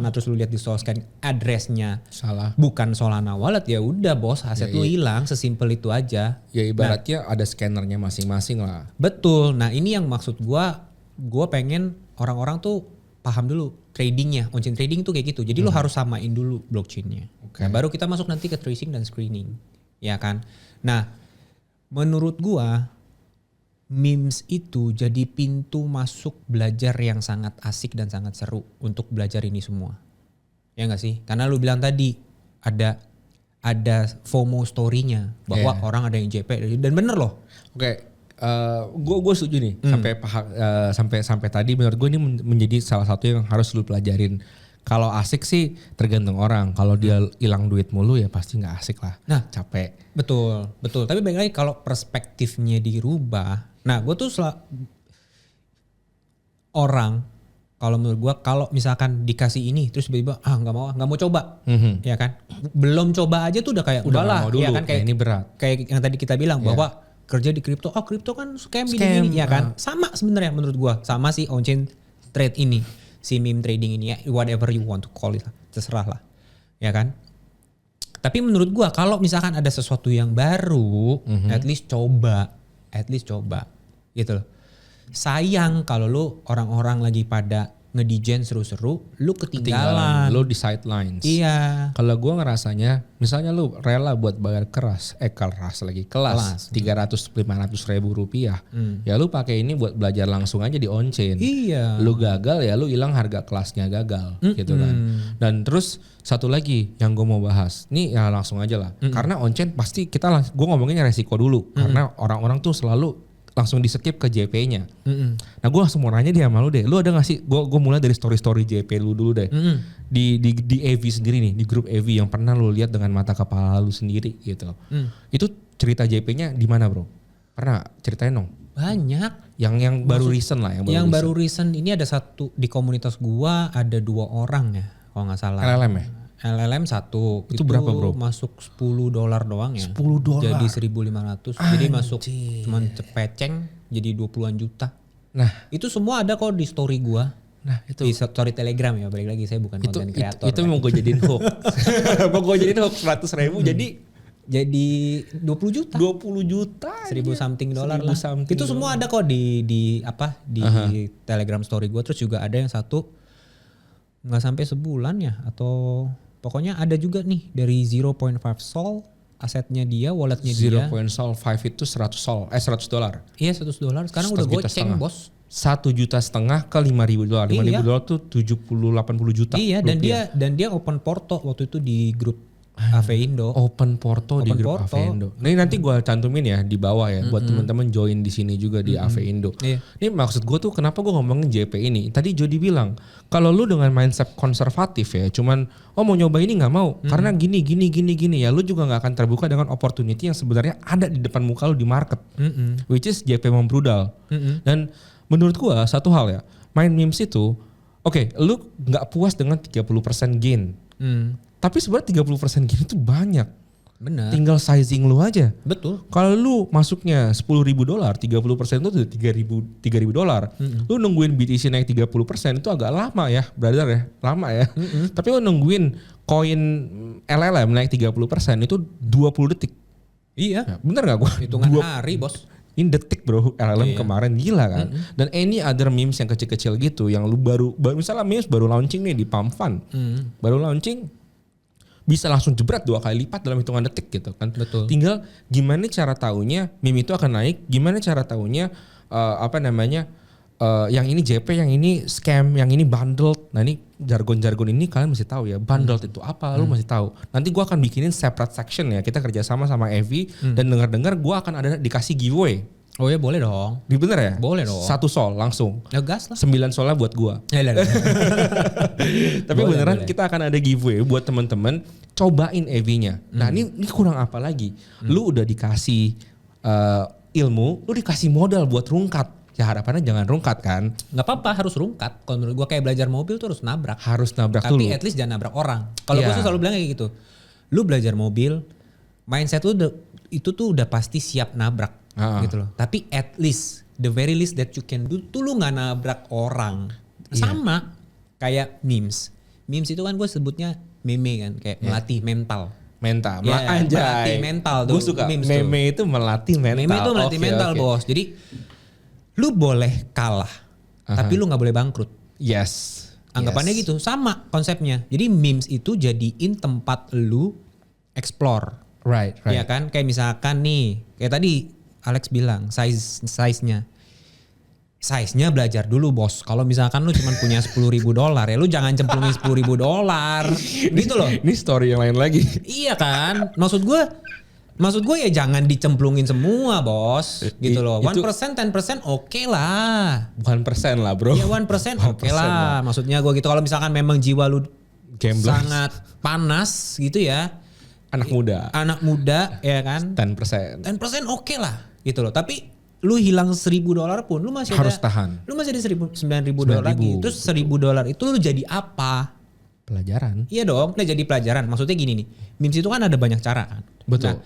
terus lu lihat di Solscan addressnya salah, bukan Solana wallet, ya udah bos, aset lu hilang, sesimpel itu aja. Ya ibaratnya ada scannernya masing-masing lah. Betul. Nah ini yang maksud gue pengen orang-orang tuh paham dulu tradingnya, on-chain trading tuh kayak gitu. Jadi lu harus samain dulu blockchainnya. Nah baru kita masuk nanti ke tracing dan screening, ya kan. Nah menurut gue memes itu jadi pintu masuk belajar yang sangat asik dan sangat seru untuk belajar ini semua. Ya gak sih? Karena lu bilang tadi ada FOMO story-nya bahwa orang ada yang JP dan bener loh. Oke, Gue setuju nih sampai tadi menurut gue ini menjadi salah satu yang harus lu pelajarin. Kalau asik sih tergantung orang. Kalau dia hilang duit mulu ya pasti nggak asik lah. Nah, capek. Betul. Tapi balik lagi kalau perspektifnya dirubah. Nah, gue tuh orang kalau menurut gue kalau misalkan dikasih ini terus tiba-tiba nggak mau coba, ya kan? Belum coba aja tuh udah kayak udahlah, ya kan kayak ini berat. Kayak yang tadi kita bilang bahwa kerja di kripto, kripto kan scam gini, ya kan? Sama sebenarnya menurut gue, sama si on-chain trade ini. Si meme trading ini ya, whatever you want to call it, terserah lah, ya kan. Tapi menurut gua kalau misalkan ada sesuatu yang baru, at least coba, gitu loh. Sayang kalau lu orang-orang lagi pada ngedijen seru-seru, lu ketinggalan. Lu di sidelines. Iya. Kalau gua ngerasanya, misalnya lu rela buat bayar kelas 300-500 ribu rupiah, ya lu pakai ini buat belajar langsung aja di on-chain. Iya. Lu gagal ya lu hilang harga kelasnya gagal, gitu kan. Dan terus satu lagi yang gue mau bahas, nih ya langsung aja lah. Karena on-chain pasti gue ngomonginnya resiko dulu, karena orang-orang tuh selalu langsung di skip ke JP-nya. Nah gue langsung mau nanya dia sama lu deh. Lu ada gak sih, gue mulai dari story JP lu dulu deh. Di EV sendiri nih, di grup EV yang pernah lu lihat dengan mata kepala lu sendiri gitu. Itu cerita JP-nya di mana bro? Pernah ceritain dong? Banyak. Yang baru recent lah. Yang baru recent ini ada satu, di komunitas gua ada 2 orang ya kalau gak salah. LLM ya? LLM 1 itu berapa bro? Masuk $10 doang ya. $10. Jadi 1.500. Jadi masuk cuman cepeceng jadi 20-an juta. Nah, itu semua ada kok di story gua. Nah, itu di story Telegram ya, balik lagi saya bukan konten kreator. Itu mau gue jadiin hook. Mau gue jadiin hook 100.000 jadi 20 juta. 20 juta. 1000 something dolar lah. Itu semua ada kok di Telegram story gua. Terus juga ada yang satu nggak sampai sebulan ya, atau pokoknya ada juga nih dari 0.5 Sol asetnya dia, walletnya dia. 0.5 itu $100. Iya $100. Sekarang udah goceng bos. 1,5 juta ke $5.000. $5.000 tuh 70-80 juta. Iya rupiah. dan dia open porto waktu itu di grup AV Indo. Open porto di grup AV Indo. Ini nanti gue cantumin ya di bawah ya buat teman-teman join di sini juga di AV Indo. Iya. Ini maksud gue tuh kenapa gue ngomongin JP ini. Tadi Jody bilang kalau lu dengan mindset konservatif ya, cuman mau nyoba ini nggak mau karena gini ya, lu juga nggak akan terbuka dengan opportunity yang sebenarnya ada di depan muka lu di market, which is JP membrudal. Dan menurut gue satu hal ya, main memes itu, oke, lu nggak puas dengan 30% gain. Tapi sebenarnya 30% gini tuh banyak. Benar. Tinggal sizing lu aja. Betul. Kalau lu masuknya $10.000, 30% itu udah $3.000. Lu nungguin BTC naik 30% itu agak lama ya, brother ya. Lama ya. Tapi lu nungguin koin LLM naik 30% itu 20 detik. Iya. Ya, bener gak gua? Hitungan hari bos. Ini detik bro, LLM kemarin gila kan. Dan any other memes yang kecil-kecil gitu, yang lu baru misalnya memes baru launching nih di Pump Fund. Baru launching, bisa langsung jebret 2 kali lipat dalam hitungan detik gitu kan. Betul. Tinggal gimana cara taunya meme itu akan naik, gimana cara taunya yang ini JP, yang ini scam, yang ini bundled. Nah ini jargon-jargon ini kalian mesti tahu ya. Bundled itu apa, lu mesti tahu. Nanti gua akan bikinin separate section ya. Kita kerjasama sama Evi dan dengar-dengar gua akan ada dikasih giveaway. Oh ya boleh dong. Bener ya? Boleh dong. 1 sol langsung. Ya gas lah. 9 solnya buat gua. Tapi boleh, beneran boleh. Kita akan ada giveaway buat teman-teman. Cobain EV-nya. Nah ini kurang apa lagi? Lu udah dikasih ilmu, lu dikasih modal buat rungkat. Ya harapannya jangan rungkat kan. Gak apa-apa harus rungkat. Kalau menurut gua kayak belajar mobil tuh harus nabrak. Harus nabrak tapi dulu. Tapi at least jangan nabrak orang. Kalau gua sih selalu bilang kayak gitu. Lu belajar mobil, mindset lu itu tuh udah pasti siap nabrak. Gitu loh. Tapi at least, the very least that you can do tuh lu gak nabrak orang. Sama kayak memes. Memes itu kan gue sebutnya meme kan. Kayak melatih mental. Melatih mental tuh. Gue suka memes meme itu melatih mental. Meme itu melatih mental bos. Jadi lu boleh kalah. Tapi lu gak boleh bangkrut. Yes. Anggapannya gitu. Sama konsepnya. Jadi memes itu jadiin tempat lu explore. Right. Iya kan. Kayak misalkan nih. Kayak tadi Alex bilang size-nya belajar dulu bos. Kalau misalkan lu cuma punya $10.000 ya lu jangan cemplungin $10.000 gitu loh. Ini story yang lain lagi. Iya kan. Maksud gue Maksud gue ya jangan dicemplungin semua bos, gitu loh. 1%, 10% oke lah. 1% lah bro. Ya 1% oke lah. Maksudnya gue gitu, kalau misalkan memang jiwa lu Gamblers. sangat panas gitu ya. Anak muda ya kan. 10% oke lah gitu loh. Tapi lu hilang $1,000 pun lu masih harus ada, tahan. Lu masih ada $9,000 lagi. Terus $1,000 itu lu jadi apa? Pelajaran. Iya dong, nah jadi pelajaran. Maksudnya gini nih, memes itu kan ada banyak cara kan. Betul. Nah,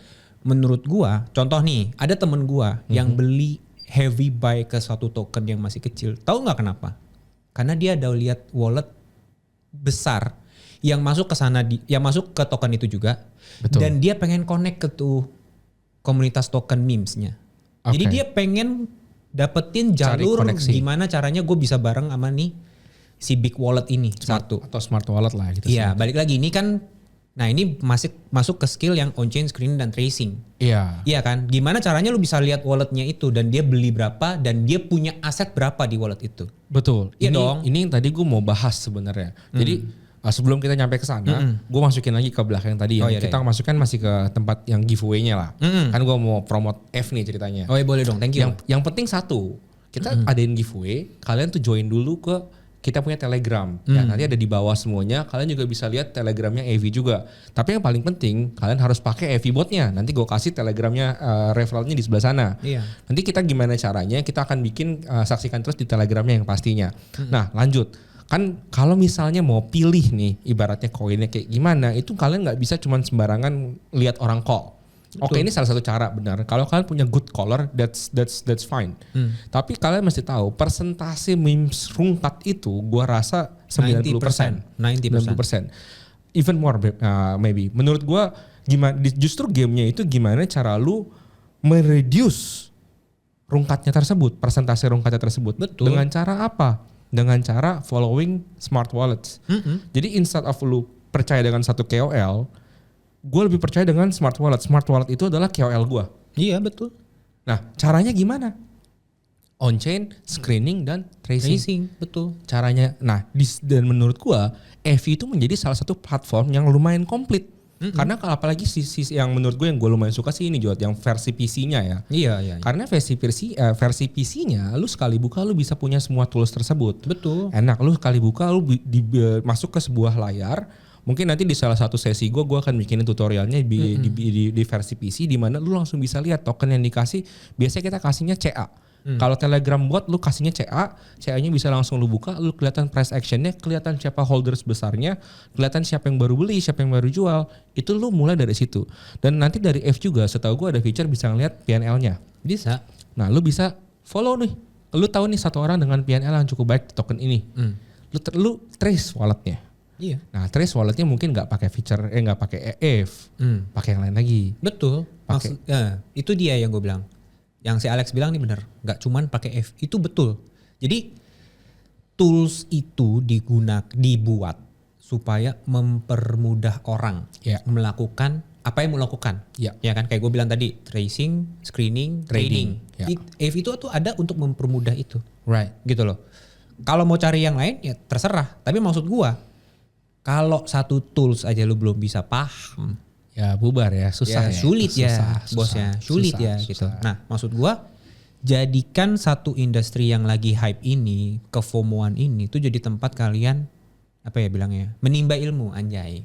menurut gua, contoh nih, ada temen gua yang beli heavy buy ke suatu token yang masih kecil. Tahu nggak kenapa? Karena dia ada lihat wallet besar yang masuk ke sana, yang masuk ke token itu juga. Betul. Dan dia pengen connect ke tuh komunitas token memesnya. Jadi dia pengen dapetin jalur gimana caranya gue bisa bareng sama nih si big wallet ini satu. Atau smart wallet lah gitu. Iya, balik lagi ini kan. Nah ini masuk ke skill yang on-chain screening dan tracing. Iya. Iya kan? Gimana caranya lu bisa lihat walletnya itu dan dia beli berapa dan dia punya aset berapa di wallet itu. Betul. Iya ini, dong. Ini yang tadi gue mau bahas sebenarnya. Jadi sebelum kita nyampe ke sana, gue masukin lagi ke belakang tadi ya. Kita masukkan masih ke tempat yang giveaway-nya lah. Kan gue mau promote F nih ceritanya. Oh iya boleh dong, thank you. Yang penting satu, kita adain giveaway, kalian tuh join dulu ke kita punya Telegram. Ya, nanti ada di bawah semuanya. Kalian juga bisa lihat Telegramnya Evi juga. Tapi yang paling penting, kalian harus pakai Evi botnya. Nanti gue kasih Telegramnya referralnya di sebelah sana. Iya. Nanti kita gimana caranya? Kita akan bikin saksikan terus di Telegramnya yang pastinya. Nah, lanjut. Kan kalau misalnya mau pilih nih, ibaratnya koinnya kayak gimana, itu kalian nggak bisa cuman sembarangan lihat orang call. Oke, ini salah satu cara benar. Kalau kalian punya good caller, that's fine. Tapi kalian mesti tahu persentase memes rungkat itu gua rasa 90%. 90%. Even more maybe. Menurut gua gimana justru gamenya itu gimana cara lu mereduce rungkatnya tersebut, persentase rungkatnya tersebut. Betul. Dengan cara apa? Dengan cara following smart wallets. Jadi instead of lu percaya dengan satu KOL, gue lebih percaya dengan smart wallet. Smart wallet itu adalah KOL gue. Iya betul. Nah caranya gimana? On-chain, screening, dan tracing. Betul. Caranya, nah dan menurut gue, Evi itu menjadi salah satu platform yang lumayan komplit. Karena apalagi sisi yang menurut gue yang gue lumayan suka sih ini Jod, yang versi PC-nya ya. Iya. Karena versi PC-nya, lu sekali buka lu bisa punya semua tools tersebut. Betul. Enak, lu sekali buka lu masuk ke sebuah layar. Mungkin nanti di salah satu sesi gue akan bikinin tutorialnya di versi PC di mana lu langsung bisa lihat token yang dikasih. Biasanya kita kasihnya CA. Kalau Telegram bot lu kasihnya CA-nya bisa langsung lu buka, lu kelihatan price actionnya, kelihatan siapa holders besarnya, kelihatan siapa yang baru beli, siapa yang baru jual. Itu lu mulai dari situ. Dan nanti dari F juga, setahu gue ada feature bisa ngeliat PNL-nya. Bisa. Nah lu bisa follow nih. Lu tahu nih satu orang dengan PNL yang cukup baik di token ini. Lu trace walletnya. Iya. Nah, trace walletnya mungkin nggak pakai feature, nggak pakai EF, pakai yang lain lagi. Betul. Itu dia yang gue bilang. Yang si Alex bilang nih benar. Nggak cuman pakai F, itu betul. Jadi tools itu dibuat supaya mempermudah orang melakukan apa yang mau lakukan. Ya kan, kayak gue bilang tadi, tracing, screening, trading. F itu tuh ada untuk mempermudah itu. Right. Gitu loh. Kalau mau cari yang lain ya terserah. Tapi maksud gue, kalau satu tools aja lu belum bisa paham, ya bubar ya, susah ya. Sulit ya bosnya, sulit ya gitu. Nah maksud gua, jadikan satu industri yang lagi hype ini, kefomoan ini tuh jadi tempat kalian, apa ya bilangnya, menimba ilmu anjay.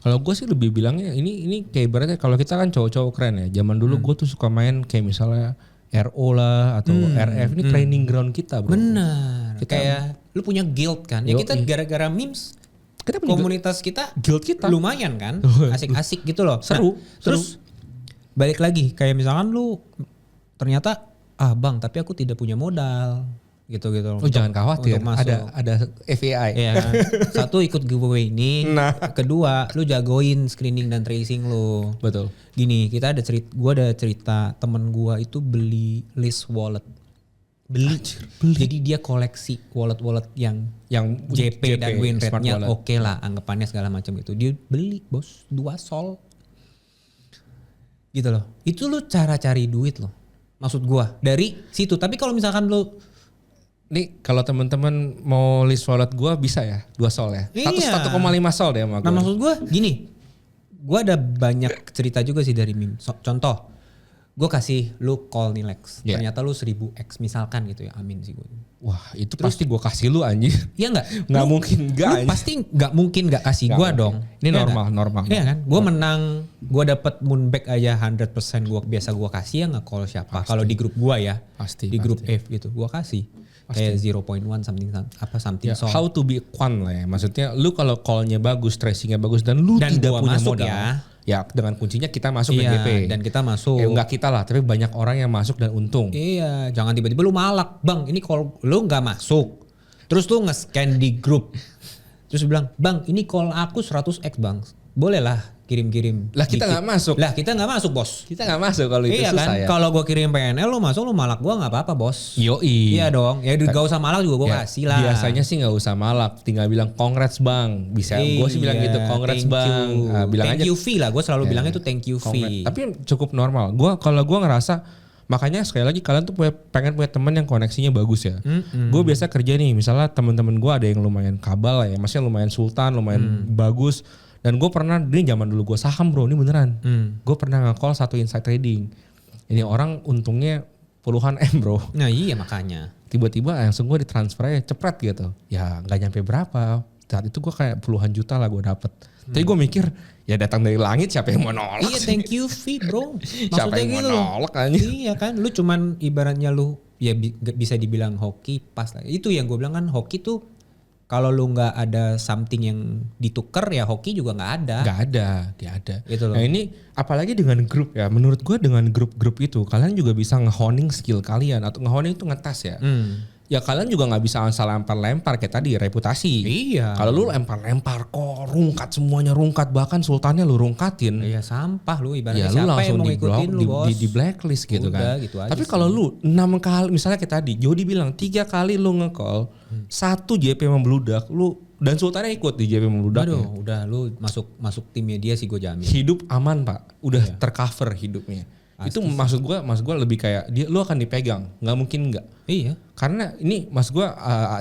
Kalau gue sih lebih bilangnya ini kayak ibaratnya kalau kita kan cowok-cowok keren ya. Zaman dulu gue tuh suka main kayak misalnya RO lah atau RF, ini training ground kita bro. Benar. Kayak lu punya guild kan, ya kita gara-gara memes. Komunitas kita, guild kita lumayan kan, asik-asik gitu loh. Seru. Terus balik lagi, kayak misalkan lu ternyata, bang tapi aku tidak punya modal, gitu. Jangan khawatir, ada FAI. Ya, satu ikut giveaway ini, kedua lu jagoin screening dan tracing lu. Betul. Gini, gua ada cerita temen gua itu beli list wallet. Beli. Jadi dia koleksi wallet yang JP dan win rate-nya oke lah, anggapannya segala macam gitu. Dia beli bos 2 sol. Gitu loh. Itu lu cara cari duit loh. Maksud gua dari situ. Tapi kalau misalkan lu nih kalau teman-teman mau list wallet gua bisa ya 2 sol ya. Iya. 1,5 sol deh sama gua. Nah maksud gua gini. gue ada banyak cerita juga sih dari meme. Contoh, gue kasih lu call nih Lex, ternyata lu 1000x misalkan gitu ya, amin sih gue. Wah itu terus, pasti gue kasih lu anjir. Iya gak? Gak mungkin gak. Lu pasti gak mungkin gak kasih gue dong. Ini normal. Iya kan? Gue menang, gue dapet moonback aja 100% gue biasa gue kasih ya nge-call siapa. Kalau di grup gue ya, di grup F gitu, gue kasih. Kayak 0.1 something so. How to be quant lah ya. Maksudnya lu kalau callnya bagus, tracingnya bagus dan lu tidak punya modal. Ya dengan kuncinya kita masuk GP. Dan kita masuk. Enggak kita lah, tapi banyak orang yang masuk dan untung. Iya, jangan tiba-tiba lu malak. Bang, ini call lu gak masuk. Terus lu nge-scan di grup. Terus bilang, bang ini call aku 100x bang. Boleh lah kirim-kirim. Lah kita gak masuk. Lah kita gak masuk bos. Kita gak masuk kalau itu susah kan? ya. Kalau gue kirim PNL lu masuk lu malak gue gak apa-apa bos. Yoi. Iya dong. Ya gak usah malak juga gue kasih lah. Biasanya sih gak usah malak. Tinggal bilang congrats bang. Bisa gue sih bilang gitu. Congrats bang. Bilang thank aja. You fee lah. Gue selalu bilang itu thank you fee. Tapi cukup normal. Kalau gue ngerasa. Makanya sekali lagi kalian tuh pengen punya teman yang koneksinya bagus ya. Gue biasa kerja nih. Misalnya teman-teman gue ada yang lumayan kabal lah ya. Maksudnya lumayan sultan. Lumayan bagus. Dan gue pernah, ini zaman dulu gue saham bro, ini beneran. Gue pernah nge-call satu insight trading. Ini orang untungnya puluhan M bro. Nah iya makanya. Tiba-tiba langsung gue ditransfernya cepet gitu. Ya gak nyampe berapa. Saat itu gue kayak puluhan juta lah gue dapet. Tapi gue mikir, ya datang dari langit siapa yang mau nolak sih? Iya thank you fee bro. Siapa yang gitu mau nolak aja. Iya kan, lu cuman ibaratnya lu ya bisa dibilang hoki pas lah. Itu yang gue bilang kan hoki tuh. Kalau lu nggak ada something yang dituker ya hoki juga nggak ada. Nggak ada. Gitu loh. Nah ini apalagi dengan grup ya. Menurut gue dengan grup-grup itu kalian juga bisa nge-honing skill kalian atau nge-honing itu ngetes ya. Ya kalian juga nggak bisa asal lempar-lempar kayak tadi reputasi. Iya. Kalau lu lempar-lempar kok rungkat semuanya rungkat bahkan sultannya lu rungkatin. Iya sampah lu ibaratnya ya, siapa lu langsung yang mau ngikutin lu bos. Di blacklist gitu. Udah, kan. Gitu tapi kalau lu 6 kali misalnya kayak tadi Jody bilang 3 kali lu nge-call 1 JP membludak lu dan sultannya ikut di JP membludak. Aduh udah lu masuk timnya dia sih gue jamin. Hidup aman pak. Udah tercover hidupnya. Pasti itu maksud gue lebih kayak lu akan dipegang, nggak mungkin nggak. Iya. Karena ini maksud gue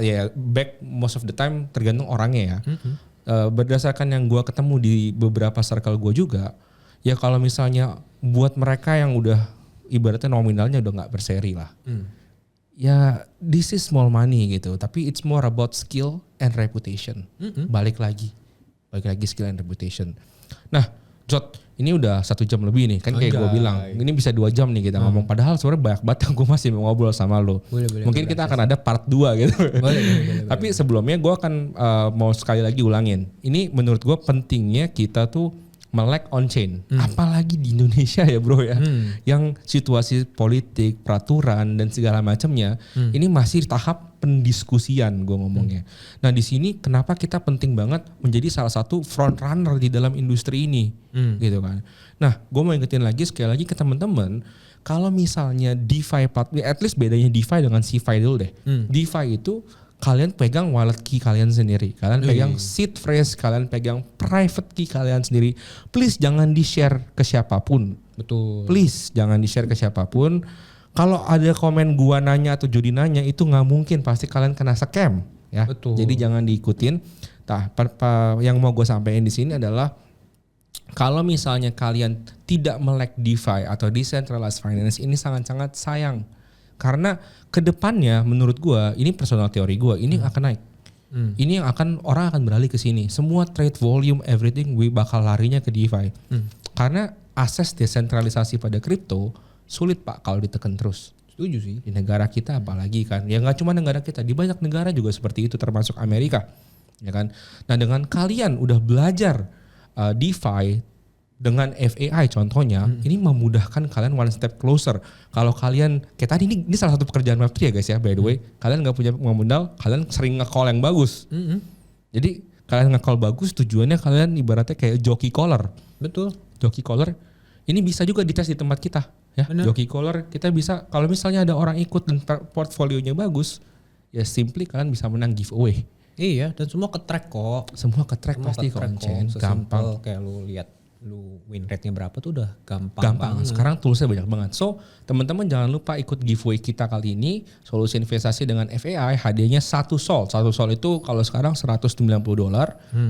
ya back most of the time tergantung orangnya ya. Berdasarkan yang gue ketemu di beberapa circle gue juga, ya kalau misalnya buat mereka yang udah ibaratnya nominalnya udah nggak berseri lah, ya this is small money gitu. Tapi it's more about skill and reputation. Balik lagi skill and reputation. Nah, Jod, ini udah 1 jam lebih nih kan kayak gue bilang. Ini bisa 2 jam nih kita ngomong. Padahal sebenarnya banyak banget yang gue masih mau ngobrol sama lo. Mungkin kita akan ada part 2 gitu. Boleh. Tapi sebelumnya gue akan mau sekali lagi ulangin. Ini menurut gue pentingnya kita tuh melek on chain. Apalagi di Indonesia ya bro ya. Yang situasi politik, peraturan dan segala macamnya ini masih tahap pendiskusian gue ngomongnya. Nah di sini kenapa kita penting banget menjadi salah satu front runner di dalam industri ini gitu kan. Nah gue mau ingetin lagi sekali lagi ke teman-teman. Kalau misalnya DeFi platform, at least bedanya DeFi dengan CeFi dulu deh. DeFi itu kalian pegang wallet key kalian sendiri. Kalian pegang seed phrase, kalian pegang private key kalian sendiri. Please jangan di-share ke siapapun. Betul. Please jangan di-share ke siapapun. Kalau ada komen gua nanya atau Jody nanya itu nggak mungkin pasti kalian kena scam ya. Betul. Jadi jangan diikutin. Nah, yang mau gue sampaikan di sini adalah kalau misalnya kalian tidak melek DeFi atau decentralized finance ini sangat-sangat sayang. Karena kedepannya menurut gue, ini personal teori gue, ini akan naik. Ini yang orang akan beralih ke sini. Semua trade volume, everything, bakal larinya ke DeFi. Karena akses desentralisasi pada kripto sulit pak kalau ditekan terus. Setuju sih. Di negara kita apalagi kan. Ya nggak cuma negara kita, di banyak negara juga seperti itu termasuk Amerika. Ya kan. Nah dengan kalian udah belajar DeFi dengan FAI contohnya, ini memudahkan kalian one step closer. Kalau kalian kayak tadi ini salah satu pekerjaan Web3 ya guys ya by the way. Kalian nggak punya modal, kalian sering nge-call yang bagus. Jadi kalian nge-call bagus tujuannya kalian ibaratnya kayak jockey collar. Betul. Jockey collar ini bisa juga dites di tempat kita ya. Bener. Jockey collar kita bisa kalau misalnya ada orang ikut dan portfolionya bagus, ya simply kalian bisa menang giveaway. Iya dan semua ke-track kok. Semua ke-track pasti ke on-chain. Gampang. Kayak lu lihat lu win rate-nya berapa tuh udah gampang banget. Sekarang toolsnya banyak banget. So teman-teman jangan lupa ikut giveaway kita kali ini, solusi investasi dengan FAI, hadiahnya 1 sol. 1 sol itu kalau sekarang $190.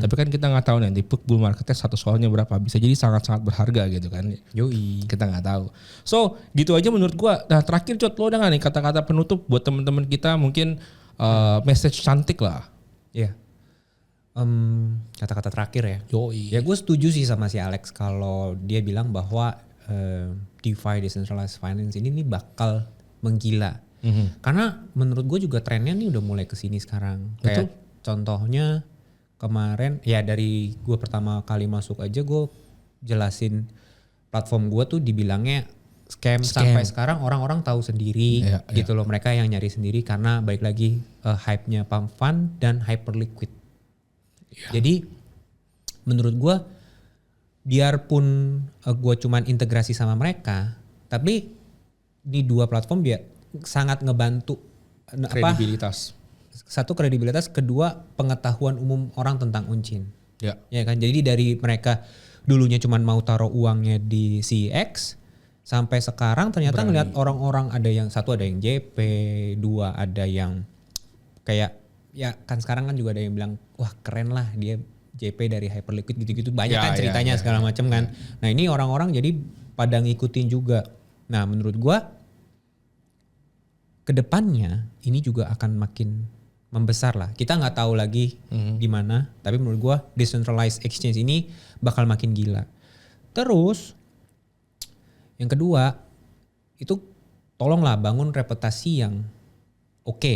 Tapi kan kita nggak tahu nanti bull marketnya 1 solnya berapa. Bisa jadi sangat-sangat berharga gitu kan. Yoi. Kita nggak tahu. So gitu aja menurut gua. Nah terakhir Jod, lo udah nggak nih kata-kata penutup buat teman-teman kita, mungkin message cantik lah. Iya. Kata-kata terakhir ya. Yoi. Ya gue setuju sih sama si Alex kalau dia bilang bahwa DeFi, Decentralized Finance ini nih bakal menggila. Karena menurut gue juga trennya nih udah mulai kesini sekarang. Kayak contohnya kemarin ya dari gue pertama kali masuk aja gue jelasin platform gue tuh dibilangnya scam. Sampai sekarang orang-orang tahu sendiri gitu loh. Mereka yang nyari sendiri karena balik lagi hype-nya pump fund dan hyper liquid. Jadi menurut gue biarpun gue cuman integrasi sama mereka, tapi di dua platform dia sangat ngebantu Kredibilitas. Satu kredibilitas, kedua pengetahuan umum orang tentang Unchin. Ya kan, jadi dari mereka dulunya cuman mau taruh uangnya di CX, sampai sekarang ternyata ngeliat orang-orang ada yang satu ada yang JP, dua ada yang kayak ya kan sekarang kan juga ada yang bilang wah keren lah dia JP dari Hyperliquid gitu-gitu banyak kan ceritanya segala macam kan. Nah ini orang-orang jadi pada ngikutin juga. Nah menurut gua kedepannya ini juga akan makin membesar lah. Kita nggak tahu lagi gimana, tapi menurut gua decentralized exchange ini bakal makin gila. Terus yang kedua itu tolonglah bangun reputasi yang oke,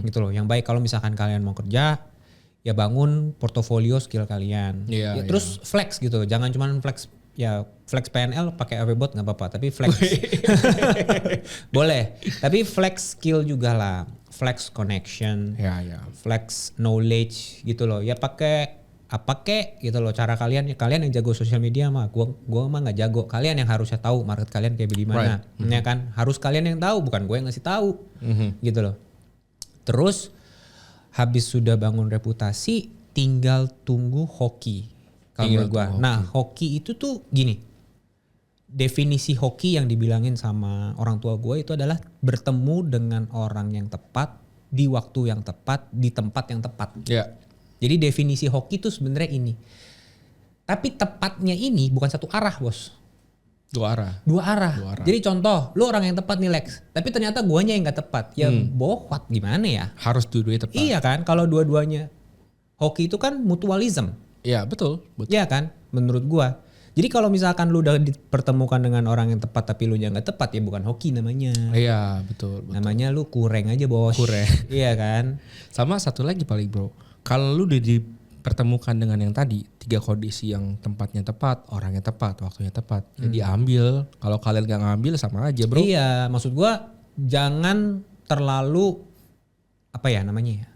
gitu loh. Yang baik kalau misalkan kalian mau kerja, ya bangun portofolio skill kalian. Terus flex gitu, jangan cuma flex flex PNL pakai Avebot nggak apa-apa, tapi flex boleh. Tapi flex skill juga lah, flex connection, flex knowledge gitu loh. Ya pakai apa kek gitu loh cara kalian. Kalian yang jago sosial media mah, gua mah nggak jago. Kalian yang harusnya tahu market kalian kayak bagaimana, ya kan? Harus kalian yang tahu, bukan gue yang ngasih tahu, gitu loh. Terus habis sudah bangun reputasi, tinggal tunggu hoki. Kalau menurut gue. Nah hoki itu tuh gini. Definisi hoki yang dibilangin sama orang tua gue itu adalah bertemu dengan orang yang tepat, di waktu yang tepat, di tempat yang tepat. Jadi definisi hoki itu sebenarnya ini. Tapi tepatnya ini bukan satu arah bos. Dua arah. Jadi contoh, lu orang yang tepat nih Lex, tapi ternyata guanya yang gak tepat. Ya bohwat gimana ya? Harus dua-duanya tepat. Iya kan, kalau dua-duanya. Hoki itu kan mutualism. Iya betul. Iya kan, menurut gua. Jadi kalau misalkan lu udah dipertemukan dengan orang yang tepat tapi lu nya gak tepat, ya bukan hoki namanya. Iya betul. Namanya lu kureng aja bos. Iya kan. Sama satu lagi paling bro, kalau lu udah dipertemukan dengan yang tadi, 3 kondisi yang tempatnya tepat, orangnya tepat, waktunya tepat. Jadi ambil, kalau kalian gak ngambil sama aja bro. Iya, maksud gua jangan terlalu apa ya namanya ya.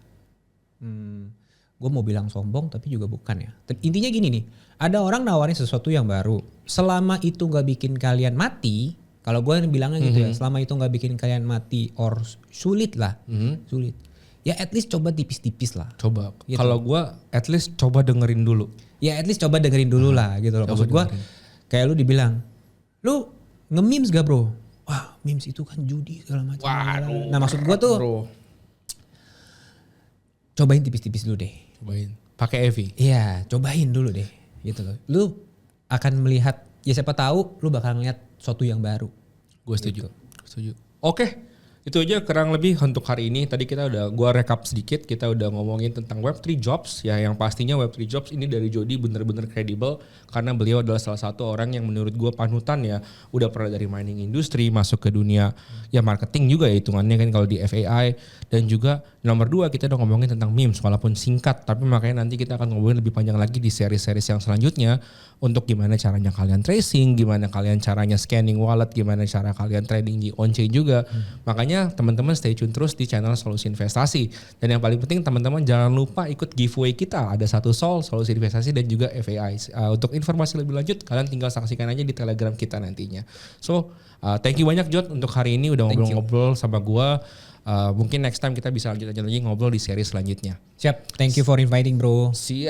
Gue mau bilang sombong tapi juga bukan ya. Intinya gini nih, ada orang nawarin sesuatu yang baru. Selama itu gak bikin kalian mati, kalau gue bilangnya gitu ya, selama itu gak bikin kalian mati or sulit lah, sulit. Ya at least coba tipis-tipis lah. Coba. Gitu. Kalau gue at least coba dengerin dulu. Ya at least coba dengerin dulu lah gitu loh. Maksud gue kayak lu dibilang, lu nge-memes gak bro? Wah memes itu kan judi segala macam. Nah maksud gue tuh cobain tipis-tipis dulu deh. Cobain. Pakai Evi. Iya cobain dulu deh gitu loh. Lu akan melihat, ya siapa tahu lu bakal ngeliat sesuatu yang baru. Gue setuju. Setuju. Oke. Itu aja kurang lebih untuk hari ini. Tadi gua rekap sedikit, kita udah ngomongin tentang Web3 Jobs ya, yang pastinya Web3 Jobs ini dari Jody bener-bener kredibel karena beliau adalah salah satu orang yang menurut gua panutan ya, udah pernah dari mining industry masuk ke dunia ya marketing juga ya hitungannya kan kalau di FAI, dan juga nomor 2 kita udah ngomongin tentang memes walaupun singkat, tapi makanya nanti kita akan ngomongin lebih panjang lagi di seri-seri yang selanjutnya untuk gimana caranya kalian tracing, gimana kalian caranya scanning wallet, gimana cara kalian trading di on-chain juga. Makanya teman-teman stay tune terus di channel Solusi Investasi. Dan yang paling penting teman-teman jangan lupa ikut giveaway kita. Ada 1 sol, Solusi Investasi dan juga FAI. Untuk informasi lebih lanjut kalian tinggal saksikan aja di Telegram kita nantinya. So thank you banyak Jod untuk hari ini udah ngobrol-ngobrol sama gua. Mungkin next time kita bisa lanjut lagi ngobrol di seri selanjutnya. Siap, thank you for inviting bro. Siap.